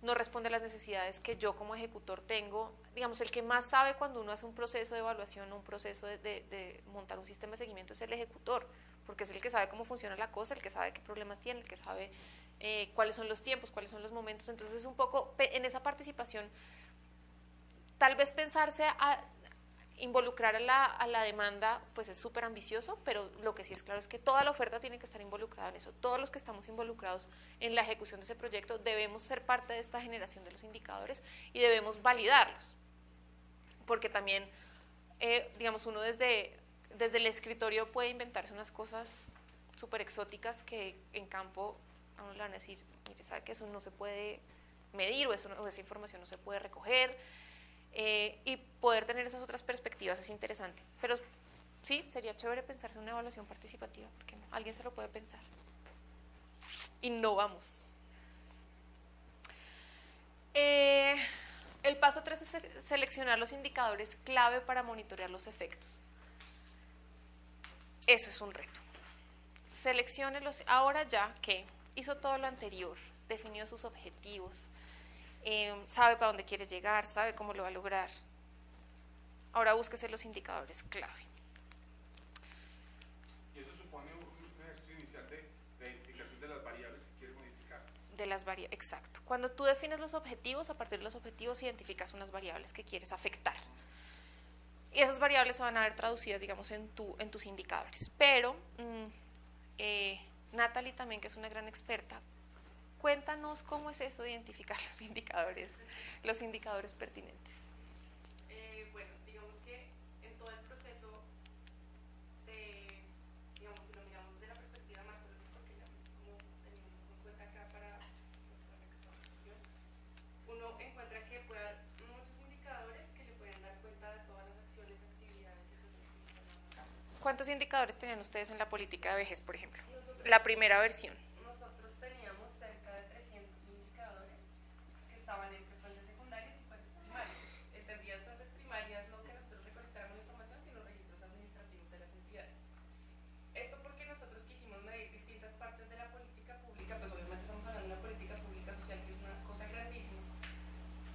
no responde a las necesidades que yo como ejecutor tengo, digamos, el que más sabe cuando uno hace un proceso de evaluación o un proceso de montar un sistema de seguimiento es el ejecutor, porque es el que sabe cómo funciona la cosa, el que sabe qué problemas tiene, el que sabe cuáles son los tiempos, cuáles son los momentos. Entonces es un poco, en esa participación, tal vez pensarse a involucrar a la demanda, pues es súper ambicioso, pero lo que sí es claro es que toda la oferta tiene que estar involucrada en eso. Todos los que estamos involucrados en la ejecución de ese proyecto debemos ser parte de esta generación de los indicadores y debemos validarlos, porque también, digamos, uno desde el escritorio puede inventarse unas cosas súper exóticas que en campo a uno le van a decir, mire, sabe que eso no se puede medir o esa información no se puede recoger. Y poder tener esas otras perspectivas es interesante, pero sí, sería chévere pensarse una evaluación participativa, porque no, alguien se lo puede pensar. Innovamos. El paso 3 es seleccionar los indicadores clave para monitorear los efectos. Eso es un reto. Selecciónelos ahora ya que hizo todo lo anterior, definió sus objetivos, sabe para dónde quiere llegar, sabe cómo lo va a lograr. Ahora búsquese los indicadores clave. Y eso supone un ejercicio inicial de identificación de las variables que quiere modificar. De las variables, exacto. Cuando tú defines los objetivos, a partir de los objetivos identificas unas variables que quieres afectar. Y esas variables se van a ver traducidas, digamos, en tus indicadores. Pero, Natalie también, que es una gran experta, cuéntanos cómo es eso de identificar los indicadores pertinentes. Bueno, digamos que en todo el proceso de, digamos, si lo miramos desde la perspectiva macro, porque ya como tenemos en cuenta acá para nuestra recapitulación, uno encuentra que puede haber muchos indicadores que le pueden dar cuenta de todas las acciones, actividades y cosas que están haciendo. ¿Cuántos indicadores tenían ustedes en la política de vejez, por ejemplo? La primera versión. Nosotros teníamos cerca de 300 indicadores que estaban en fuentes secundarias y fuentes primarias. Entendidas fuentes primarias, no que nosotros recolectáramos información, sino registros administrativos de las entidades. Esto porque nosotros quisimos medir distintas partes de la política pública, pues obviamente estamos hablando de una política pública social que es una cosa grandísima,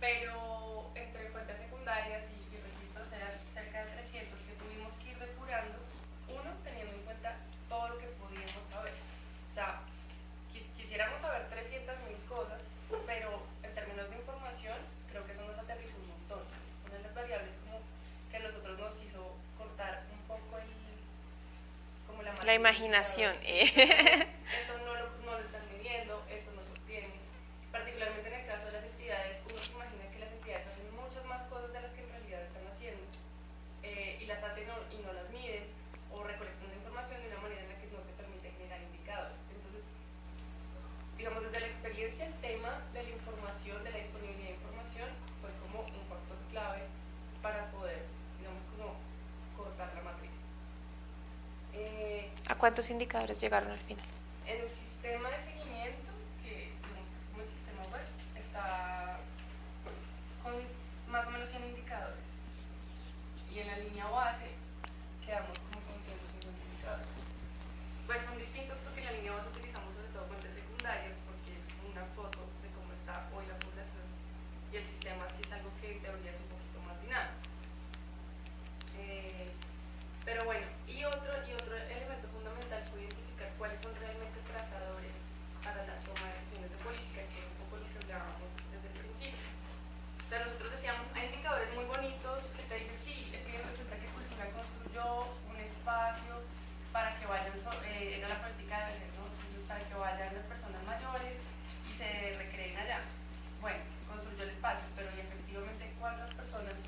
pero entre fuentes secundarias y registros eran cerca de 300 que tuvimos que ir depurando, uno, teniendo en cuenta todo lo que podíamos saber. O sea, quisiéramos saber 300.000 cosas, pero en términos de información, creo que eso nos aterrizó un montón. Una de las variables como que a nosotros nos hizo cortar un poco como la imaginación. Esto no lo están midiendo, esto no se obtiene. Particularmente en el caso de las entidades, uno se imagina que las entidades hacen muchas más cosas de las que en realidad están haciendo, y las hacen y no las miden, o recolectan la información de una manera en la que no te permite generar indicadores. Entonces, digamos, desde la experiencia, el tema de la información, de la disponibilidad de información, fue como un factor clave para poder, digamos, como cortar la matriz. ¿A cuántos indicadores llegaron al final? En el sistema de seguimiento, que digamos que es como el sistema web, está con más o menos 100 indicadores. Y en la línea base quedamos como con 150 indicadores. Pues son distintos porque en la línea base utilizamos sobre todo fuentes secundarias, porque es una foto de cómo está hoy la población, y el sistema sí es algo que en teoría es un poquito más dinámico. Pero bueno, y otro elemento fundamental fue identificar cuáles son realmente trazadores para la toma de decisiones de política, que es un poco lo que hablábamos desde el principio. O sea, nosotros decíamos, hay indicadores muy bonitos que te dicen, sí, es que resulta que Cultura construyó un espacio para que vayan, era la política de vejez, ¿no? Para que vayan las personas mayores y se recreen allá. Bueno, construyó el espacio, pero ¿y efectivamente cuántas personas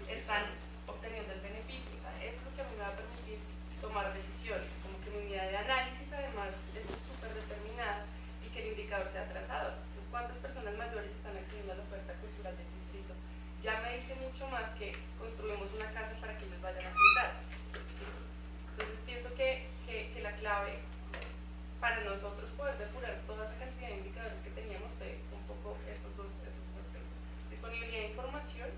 están obteniendo el beneficio? O sea, es lo que a mí me va a permitir tomar decisiones, como que mi unidad de análisis además es súper determinada y que el indicador sea trazador. Pues cuántas personas mayores están accediendo a la oferta cultural del distrito ya me dice mucho más que construimos una casa para que ellos vayan a pintar. ¿Sí? Entonces pienso que la clave para nosotros poder depurar toda esa cantidad de indicadores que teníamos fue un poco estos dos aspectos: disponibilidad de información,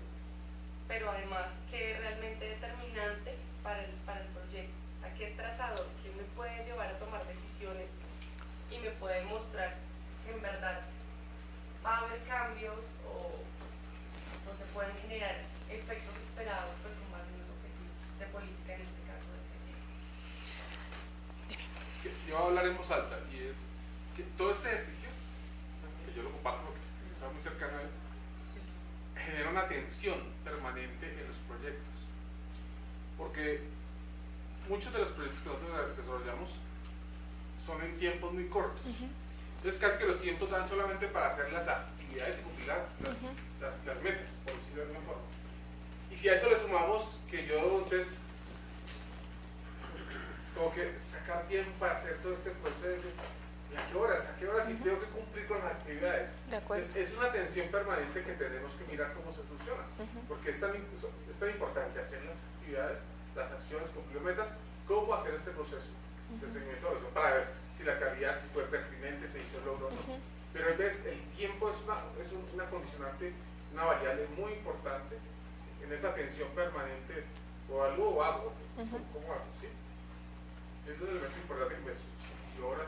pero además que es realmente determinante para el proyecto, o sea, que es trazador, que me puede llevar a tomar decisiones y me puede mostrar que en verdad va a haber cambios o se pueden generar efectos esperados, pues con base en los objetivos de política, en este caso del ejercicio. Es que yo voy a hablar en voz alta, y es que todo este ejercicio, que yo lo comparto porque estaba muy cercano a él, genera una tensión permanente en los proyectos, porque muchos de los proyectos que nosotros desarrollamos son en tiempos muy cortos. Entonces casi que los tiempos dan solamente para hacer las actividades y cumplir las metas, por decirlo de alguna forma. Y si a eso le sumamos que yo entonces como que sacar tiempo para hacer todo este proceso, ¿y a qué horas? ¿A qué horas sí tengo que cumplir con las actividades? De acuerdo. Es una tensión permanente que tenemos que mirar cómo se soluciona, porque es tan importante hacer las actividades, las acciones, cumplir metas, cómo hacer este proceso de seguimiento de evaluación para ver si la calidad si fue pertinente, se hizo el logro o no. Pero en vez el tiempo es una condicionante, una variable muy importante en esa atención permanente, o algo o hago, ¿cómo hago? ¿Sí? Es un elemento importante que me ahora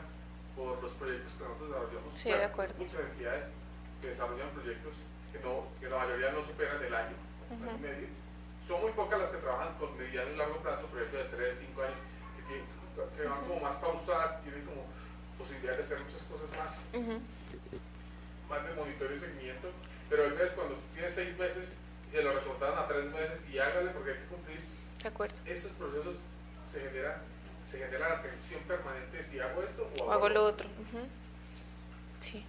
por los proyectos que nosotros desarrollamos. Sí, de acuerdo. Muchas entidades que desarrollan proyectos que la mayoría no superan el año, año y medio. Son muy pocas las que trabajan con mediano y largo plazo, proyectos de 3, 5 años, que van como más pausadas, tienen como posibilidad de hacer muchas cosas más, más de monitoreo y seguimiento. Pero hay veces cuando tú tienes 6 meses y se lo recortaron a 3 meses y hágale porque hay que cumplir. De acuerdo. Esos procesos se genera la tensión permanente de si hago esto o hago lo otro. Sí.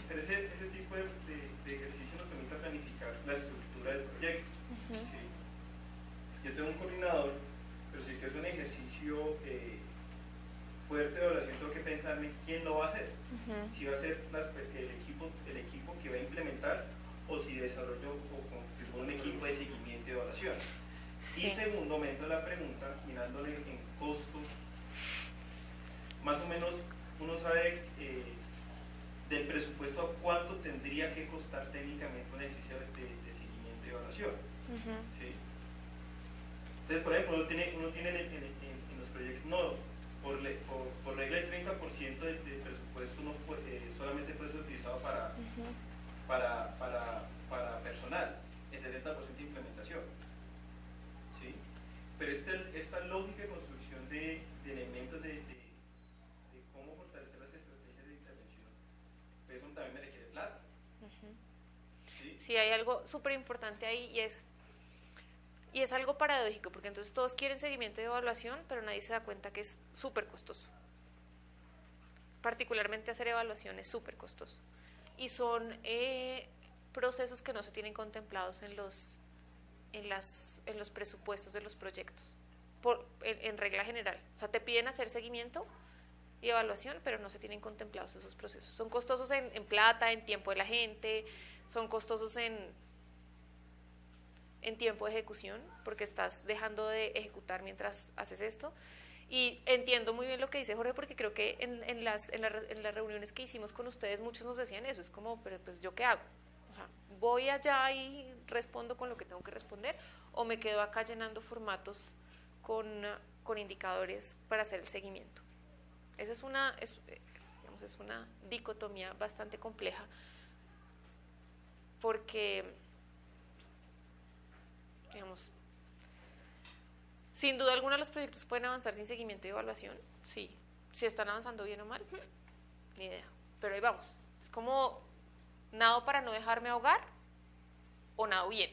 Pero ese tipo de ejercicio nos permite planificar la estructura del proyecto. ¿Sí? Yo tengo un coordinador, pero si es que es un ejercicio fuerte de evaluación, tengo que pensarme quién lo va a hacer. Si va a ser el equipo que va a implementar o si desarrollo o un equipo de seguimiento y evaluación. Sí. Y segundo, me entro la pregunta, mirándole en costos, más o menos uno sabe del presupuesto cuánto tendría que costar técnicamente un ejercicio de seguimiento y evaluación. ¿Sí? Entonces, por ejemplo, uno tiene en los proyectos, no, por regla el 30% del presupuesto solamente puede ser utilizado para personal, el 70% de implementación. ¿Sí? Pero esta lógica de construcción de elementos de cómo fortalecer las estrategias de intervención, pues eso también me requiere plata. ¿Sí? Sí, hay algo súper importante ahí y es algo paradójico, porque entonces todos quieren seguimiento y evaluación, pero nadie se da cuenta que es súper costoso. Particularmente hacer evaluación es súper costoso. Y son procesos que no se tienen contemplados en los presupuestos de los proyectos, en regla general. O sea, te piden hacer seguimiento y evaluación, pero no se tienen contemplados esos procesos. Son costosos en plata, en tiempo de la gente, son costosos en tiempo de ejecución, porque estás dejando de ejecutar mientras haces esto. Y entiendo muy bien lo que dice Jorge, porque creo que en las reuniones que hicimos con ustedes, muchos nos decían eso, es como, pero pues ¿yo qué hago? O sea, ¿voy allá y respondo con lo que tengo que responder? ¿O me quedo acá llenando formatos con indicadores para hacer el seguimiento? Esa es una dicotomía bastante compleja, porque, digamos, sin duda alguna los proyectos pueden avanzar sin seguimiento y evaluación, sí. Si están avanzando bien o mal, ni idea. Pero ahí vamos. Es como nado para no dejarme ahogar o nado bien.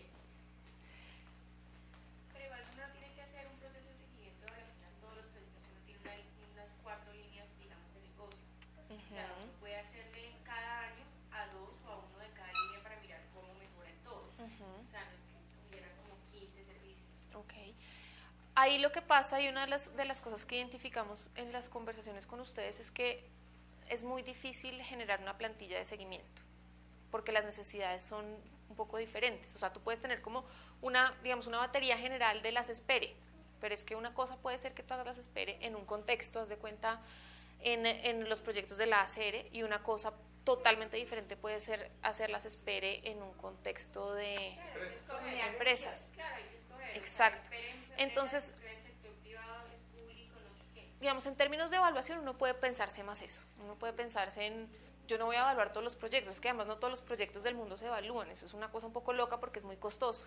Pero igual uno tiene que hacer un proceso de seguimiento de evaluación a todos los proyectos. Uno tiene unas 4 líneas, digamos, de negocio. O sea, uno puede hacerle cada año a 2 o a 1 de cada línea para mirar cómo mejoran todos. O sea, no es que tuviera como 15 servicios. Ok. Ahí lo que pasa, y una de las cosas que identificamos en las conversaciones con ustedes, es que es muy difícil generar una plantilla de seguimiento, porque las necesidades son un poco diferentes. O sea, tú puedes tener como una batería general de las espere, pero es que una cosa puede ser que tú hagas las espere en un contexto, haz de cuenta, en los proyectos de la ACR, y una cosa totalmente diferente puede ser hacer las espere en un contexto de empresas. Claro, hay que escoger. Exacto. Entonces, digamos, en términos de evaluación uno puede pensarse más eso. Uno puede pensarse en, yo no voy a evaluar todos los proyectos, es que además no todos los proyectos del mundo se evalúan, eso es una cosa un poco loca porque es muy costoso.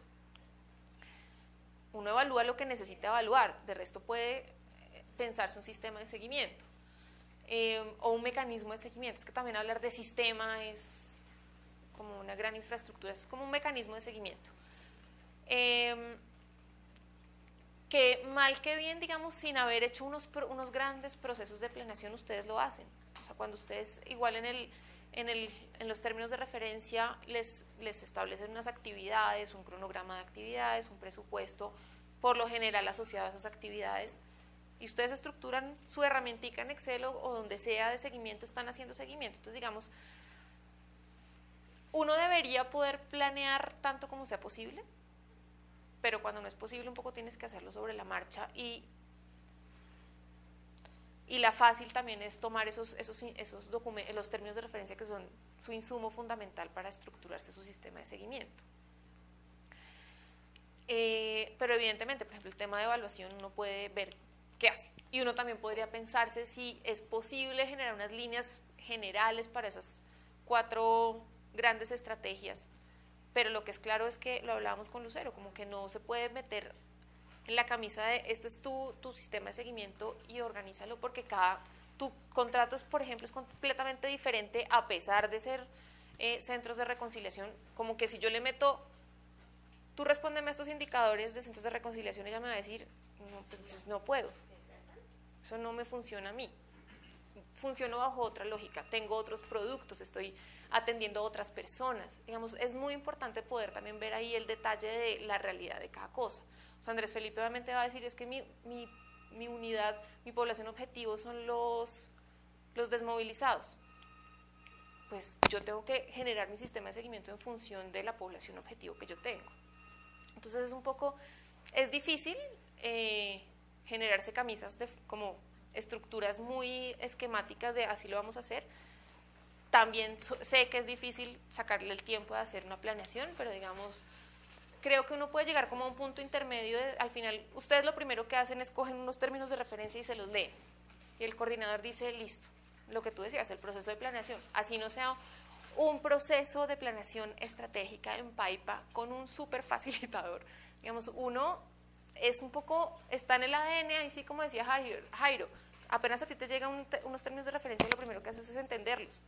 Uno evalúa lo que necesita evaluar, de resto puede pensarse un sistema de seguimiento o un mecanismo de seguimiento. Es que también hablar de sistema es como una gran infraestructura, es como un mecanismo de seguimiento. Que mal que bien, digamos, sin haber hecho unos grandes procesos de planeación, ustedes lo hacen. O sea, cuando ustedes igual en los términos de referencia les establecen unas actividades, un cronograma de actividades, un presupuesto, por lo general asociado a esas actividades, y ustedes estructuran su herramientica en Excel o donde sea de seguimiento, están haciendo seguimiento. Entonces, digamos, uno debería poder planear tanto como sea posible, pero cuando no es posible un poco tienes que hacerlo sobre la marcha y la fácil también es tomar esos documentos, los términos de referencia que son su insumo fundamental para estructurarse su sistema de seguimiento. Pero evidentemente, por ejemplo, el tema de evaluación uno puede ver qué hace. Y uno también podría pensarse si es posible generar unas líneas generales para esas 4 grandes estrategias. Pero lo que es claro es que, lo hablábamos con Lucero, como que no se puede meter en la camisa de este es tu sistema de seguimiento y organízalo, porque tu contrato, por ejemplo, es completamente diferente a pesar de ser centros de reconciliación. Como que si yo le meto, tú respóndeme a estos indicadores de centros de reconciliación, ella me va a decir, no, pues no puedo, eso no me funciona a mí, funciono bajo otra lógica, tengo otros productos, estoy atendiendo a otras personas. Digamos, es muy importante poder también ver ahí el detalle de la realidad de cada cosa. O sea, Andrés Felipe obviamente va a decir, es que mi unidad, mi población objetivo son los desmovilizados. Pues yo tengo que generar mi sistema de seguimiento en función de la población objetivo que yo tengo. Entonces es difícil generarse camisas como estructuras muy esquemáticas de así lo vamos a hacer. También sé que es difícil sacarle el tiempo de hacer una planeación, pero digamos, creo que uno puede llegar como a un punto intermedio. Al final, ustedes lo primero que hacen es cogen unos términos de referencia y se los leen. Y el coordinador dice, listo, lo que tú decías, el proceso de planeación. Así no sea un proceso de planeación estratégica en Paipa con un súper facilitador. Digamos, uno es un poco, está en el ADN, ahí sí como decía Jairo, apenas a ti te llegan unos términos de referencia, lo primero que haces es entenderlos.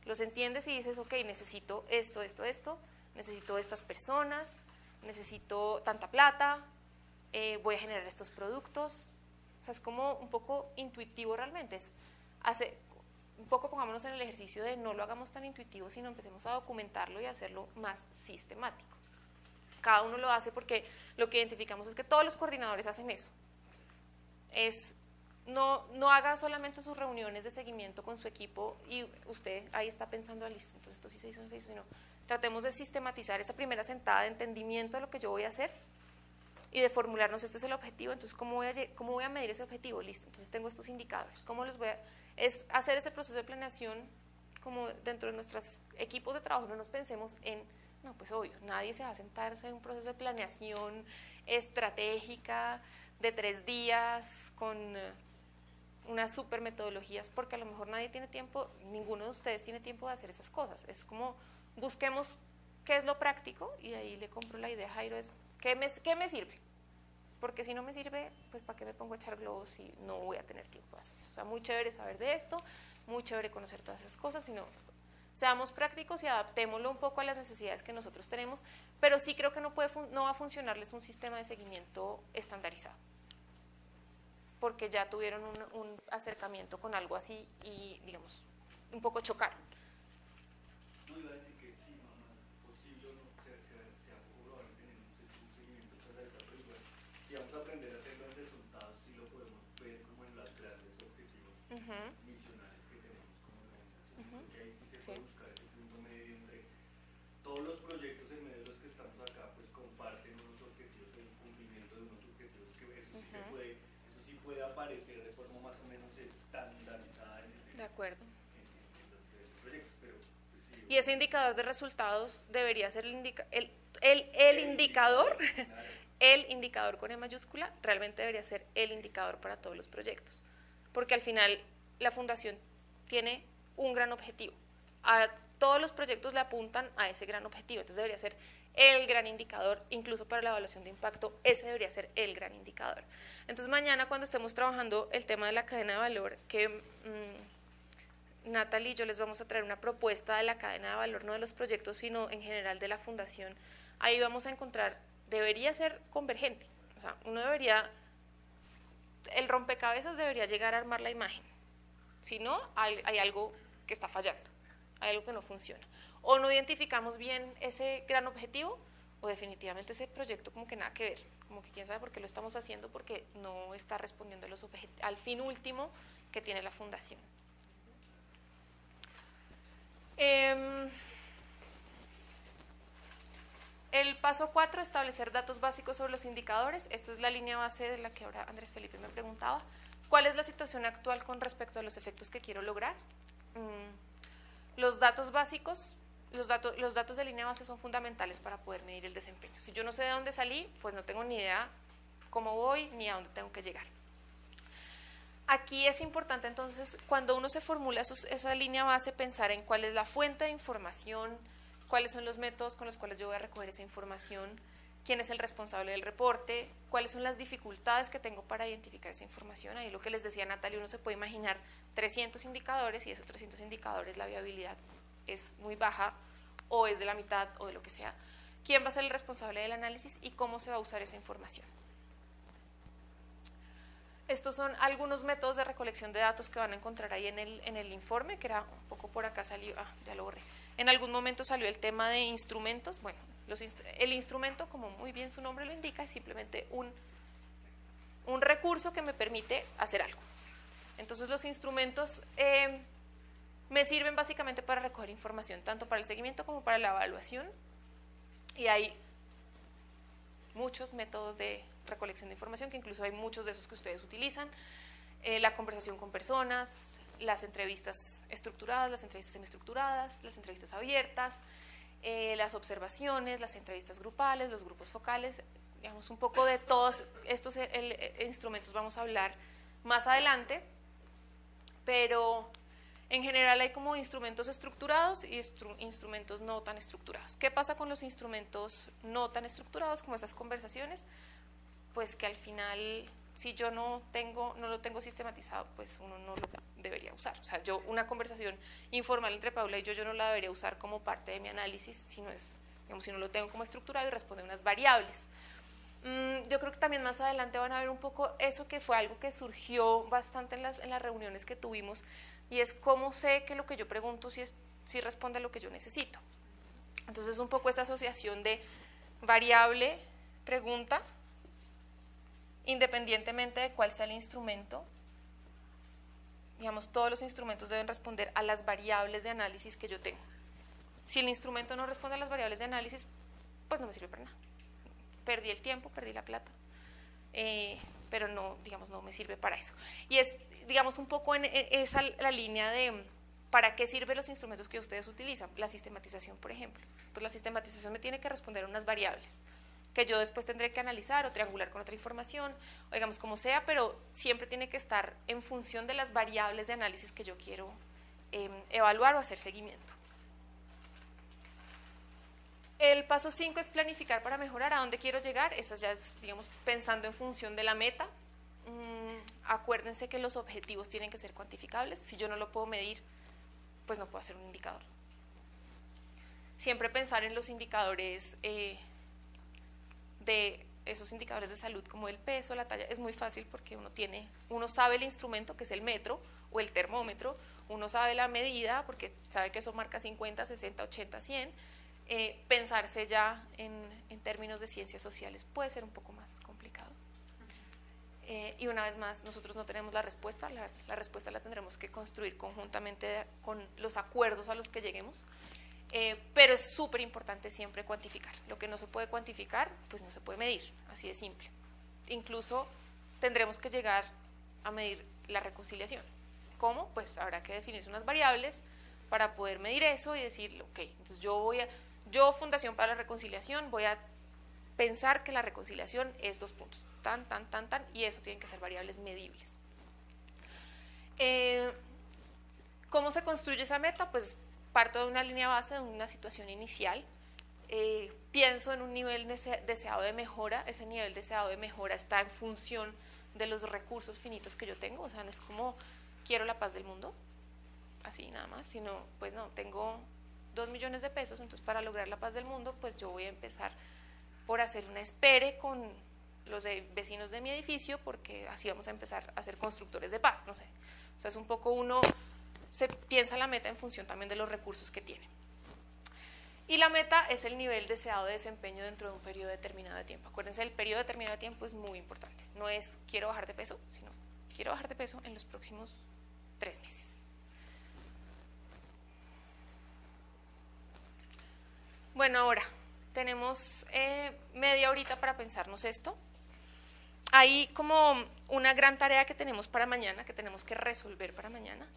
Los entiendes y dices, ok, necesito esto, necesito estas personas, necesito tanta plata, voy a generar estos productos. O sea, es como un poco intuitivo realmente. Un poco pongámonos en el ejercicio de no lo hagamos tan intuitivo, sino empecemos a documentarlo y hacerlo más sistemático. Cada uno lo hace porque lo que identificamos es que todos los coordinadores hacen eso. No haga solamente sus reuniones de seguimiento con su equipo y usted ahí está pensando, listo, entonces esto sí se hizo, no se hizo, sino tratemos de sistematizar esa primera sentada de entendimiento de lo que yo voy a hacer y de formularnos, este es el objetivo, entonces ¿cómo voy a medir ese objetivo? Listo, entonces tengo estos indicadores, ¿cómo los voy a...? Es hacer ese proceso de planeación como dentro de nuestros equipos de trabajo, no nos pensemos en, no, pues obvio, nadie se va a sentarse en un proceso de planeación estratégica de 3 días con unas super metodologías, porque a lo mejor nadie tiene tiempo, ninguno de ustedes tiene tiempo de hacer esas cosas. Es como, busquemos qué es lo práctico, y ahí le compro la idea a Jairo, es ¿qué me sirve? Porque si no me sirve, pues ¿para qué me pongo a echar globos si no voy a tener tiempo de hacer eso? O sea, muy chévere saber de esto, muy chévere conocer todas esas cosas, sino seamos prácticos y adaptémoslo un poco a las necesidades que nosotros tenemos, pero sí creo que no va a funcionarles un sistema de seguimiento estandarizado, porque ya tuvieron un acercamiento con algo así y, digamos, un poco chocaron. No, iba a decir que sí, mamá, posible o no, sea probablemente tener un seguimiento estandarizado, pero igual, si vamos a aprender a hacer los resultados, sí lo podemos ver como en los grandes objetivos misionales que tenemos como organización, porque ahí sí se puede buscar ese punto medio entre todos los proyectos en medio de los que estamos acá, pues comparten unos objetivos, el cumplimiento de unos objetivos, que eso sí se puede aparecer de forma más o menos estandarizada de acuerdo. en los proyectos, pero pues, sí, Y ese indicador de resultados debería ser el indicador, el indicador con E mayúscula, realmente debería ser el indicador para todos los proyectos, porque al final la fundación tiene un gran objetivo, a todos los proyectos le apuntan a ese gran objetivo, entonces debería ser el gran indicador, incluso para la evaluación de impacto, ese debería ser el gran indicador. Entonces mañana cuando estemos trabajando el tema de la cadena de valor, que Natalie y yo les vamos a traer una propuesta de la cadena de valor, no de los proyectos, sino en general de la fundación, ahí vamos a encontrar, debería ser convergente, o sea, el rompecabezas debería llegar a armar la imagen, si no, hay algo que está fallando, hay algo que no funciona. O no identificamos bien ese gran objetivo, o definitivamente ese proyecto como que nada que ver, como que quién sabe por qué lo estamos haciendo, porque no está respondiendo al fin último que tiene la fundación. El paso 4, establecer datos básicos sobre los indicadores. Esto es la línea base de la que ahora Andrés Felipe me preguntaba. ¿Cuál es la situación actual con respecto a los efectos que quiero lograr? Los datos básicos, los datos de línea base son fundamentales para poder medir el desempeño. Si yo no sé de dónde salí, pues no tengo ni idea cómo voy ni a dónde tengo que llegar. Aquí es importante entonces, cuando uno se formula esa línea base, pensar en cuál es la fuente de información, cuáles son los métodos con los cuales yo voy a recoger esa información, quién es el responsable del reporte, cuáles son las dificultades que tengo para identificar esa información. Ahí lo que les decía Natalia, uno se puede imaginar 300 indicadores y esos 300 indicadores la viabilidad es muy baja o es de la mitad o de lo que sea. ¿Quién va a ser el responsable del análisis y cómo se va a usar esa información? Estos son algunos métodos de recolección de datos que van a encontrar ahí en el informe, que era un poco por acá salió, ya lo borré. En algún momento salió el tema de instrumentos. Bueno, el instrumento, como muy bien su nombre lo indica, es simplemente un recurso que me permite hacer algo. Entonces los instrumentos me sirven básicamente para recoger información, tanto para el seguimiento como para la evaluación. Y hay muchos métodos de recolección de información, que incluso hay muchos de esos que ustedes utilizan. La conversación con personas, las entrevistas estructuradas, las entrevistas semiestructuradas, las entrevistas abiertas, las observaciones, las entrevistas grupales, los grupos focales, digamos un poco de todos estos instrumentos vamos a hablar más adelante, pero en general hay como instrumentos estructurados y instrumentos no tan estructurados. ¿Qué pasa con los instrumentos no tan estructurados, como esas conversaciones? Pues que al final, si yo no lo tengo sistematizado, pues uno no lo debería usar. O sea, una conversación informal entre Paula y yo no la debería usar como parte de mi análisis, si no lo tengo como estructurado y responde unas variables. Yo creo que también más adelante van a ver un poco eso, que fue algo que surgió bastante en las reuniones que tuvimos, y es cómo sé que lo que yo pregunto si responde a lo que yo necesito. Entonces, un poco esa asociación de variable, pregunta, independientemente de cuál sea el instrumento. Digamos, todos los instrumentos deben responder a las variables de análisis que yo tengo. Si el instrumento no responde a las variables de análisis, pues no me sirve para nada. Perdí el tiempo, perdí la plata, pero no, digamos, no me sirve para eso. Y es, digamos, un poco en esa la línea de para qué sirven los instrumentos que ustedes utilizan. La sistematización, por ejemplo. Pues la sistematización me tiene que responder a unas variables que yo después tendré que analizar o triangular con otra información, o digamos como sea, pero siempre tiene que estar en función de las variables de análisis que yo quiero evaluar o hacer seguimiento. El paso 5 es planificar para mejorar. ¿A dónde quiero llegar? Esa ya es, digamos, pensando en función de la meta. Acuérdense que los objetivos tienen que ser cuantificables. Si yo no lo puedo medir, pues no puedo hacer un indicador. Siempre pensar en los indicadores de esos indicadores de salud, como el peso, la talla. Es muy fácil porque uno sabe el instrumento, que es el metro o el termómetro, uno sabe la medida porque sabe que eso marca 50, 60, 80, 100. Pensarse ya en términos de ciencias sociales puede ser un poco más complicado. Y una vez más, nosotros no tenemos la respuesta, la respuesta la tendremos que construir conjuntamente con los acuerdos a los que lleguemos. Pero es súper importante siempre cuantificar. Lo que no se puede cuantificar, pues no se puede medir, así de simple. Incluso tendremos que llegar a medir la reconciliación. ¿Cómo? Pues habrá que definir unas variables para poder medir eso y decir, ok, entonces yo, Fundación para la Reconciliación, voy a pensar que la reconciliación es 2 puntos, tan, y eso tienen que ser variables medibles. ¿Cómo se construye esa meta? Pues parto de una línea base, de una situación inicial, pienso en un nivel deseado de mejora. Ese nivel deseado de mejora está en función de los recursos finitos que yo tengo. O sea, no es como quiero la paz del mundo, así nada más, sino pues no, tengo 2 millones de pesos, entonces para lograr la paz del mundo, pues yo voy a empezar por hacer una espere con los vecinos de mi edificio, porque así vamos a empezar a ser constructores de paz, no sé. O sea, es un poco uno se piensa la meta en función también de los recursos que tiene. Y la meta es el nivel deseado de desempeño dentro de un periodo determinado de tiempo. Acuérdense, el periodo determinado de tiempo es muy importante. No es quiero bajar de peso, sino quiero bajar de peso en los próximos 3 meses. Bueno, ahora, tenemos media horita para pensarnos esto. Hay como una gran tarea que tenemos para mañana, que tenemos que resolver para mañana,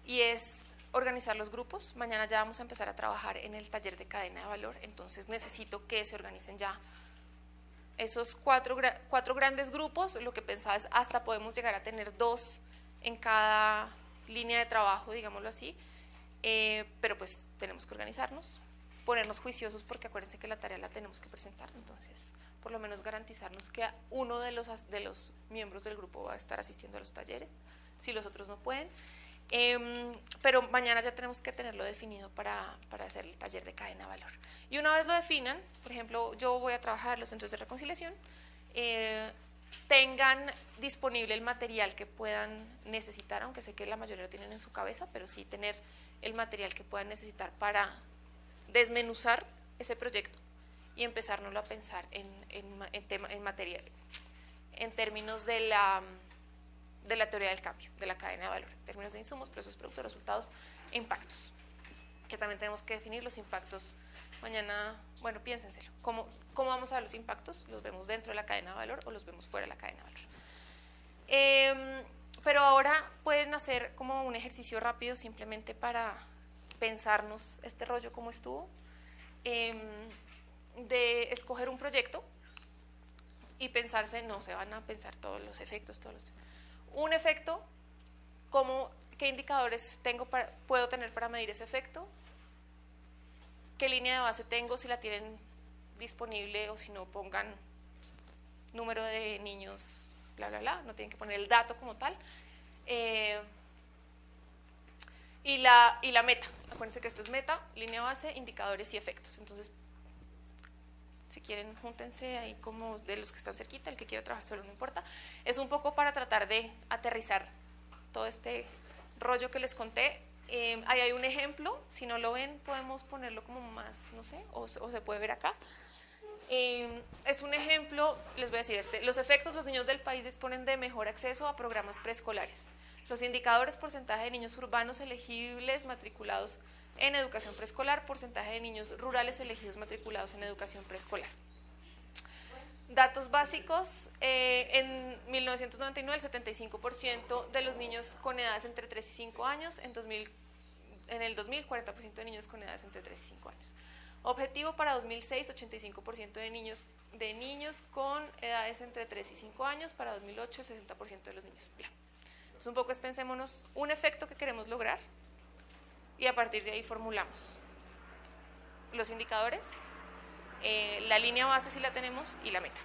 y es organizar los grupos. Mañana ya vamos a empezar a trabajar en el taller de cadena de valor, entonces necesito que se organicen ya esos cuatro grandes grupos. Lo que pensaba es hasta podemos llegar a tener 2 en cada línea de trabajo, digámoslo así, pero pues tenemos que organizarnos, ponernos juiciosos, porque acuérdense que la tarea la tenemos que presentar, entonces por lo menos garantizarnos que uno de los miembros del grupo va a estar asistiendo a los talleres, si los otros no pueden. Pero mañana ya tenemos que tenerlo definido para hacer el taller de cadena de valor. Y una vez lo definan, por ejemplo, yo voy a trabajar en los centros de reconciliación, tengan disponible el material que puedan necesitar, aunque sé que la mayoría lo tienen en su cabeza, pero sí tener el material que puedan necesitar para desmenuzar ese proyecto y empezárnoslo a pensar en material, en términos de la teoría del cambio, de la cadena de valor, en términos de insumos, procesos, productos, resultados e impactos, que también tenemos que definir los impactos. Mañana, bueno, piénsenselo, ¿cómo vamos a ver los impactos? ¿Los vemos dentro de la cadena de valor o los vemos fuera de la cadena de valor? Pero ahora pueden hacer como un ejercicio rápido simplemente para pensarnos este rollo como estuvo, de escoger un proyecto y pensarse, no se van a pensar todos los efectos, un efecto, ¿qué indicadores puedo tener para medir ese efecto? ¿Qué línea de base tengo? Si la tienen disponible, o si no, pongan número de niños, bla, bla, bla, no tienen que poner el dato como tal. Y la meta, acuérdense que esto es meta, línea base, indicadores y efectos. Entonces, si quieren, júntense ahí como de los que están cerquita, el que quiera trabajar solo no importa. Es un poco para tratar de aterrizar todo este rollo que les conté. Ahí hay un ejemplo, si no lo ven podemos ponerlo como más, no sé, o se puede ver acá. Es un ejemplo, les voy a decir los efectos: los niños del país disponen de mejor acceso a programas preescolares. Los indicadores: porcentaje de niños urbanos elegibles matriculados en educación preescolar, porcentaje de niños rurales elegidos matriculados en educación preescolar. Datos básicos: en 1999 el 75% de los niños con edades entre 3 y 5 años, en el 2000 40% de niños con edades entre 3 y 5 años. Objetivo para 2006, 85% de niños con edades entre 3 y 5 años, para 2008 el 60% de los niños. Bla. Entonces un poco pensémonos un efecto que queremos lograr y a partir de ahí formulamos los indicadores, la línea base si la tenemos y la meta.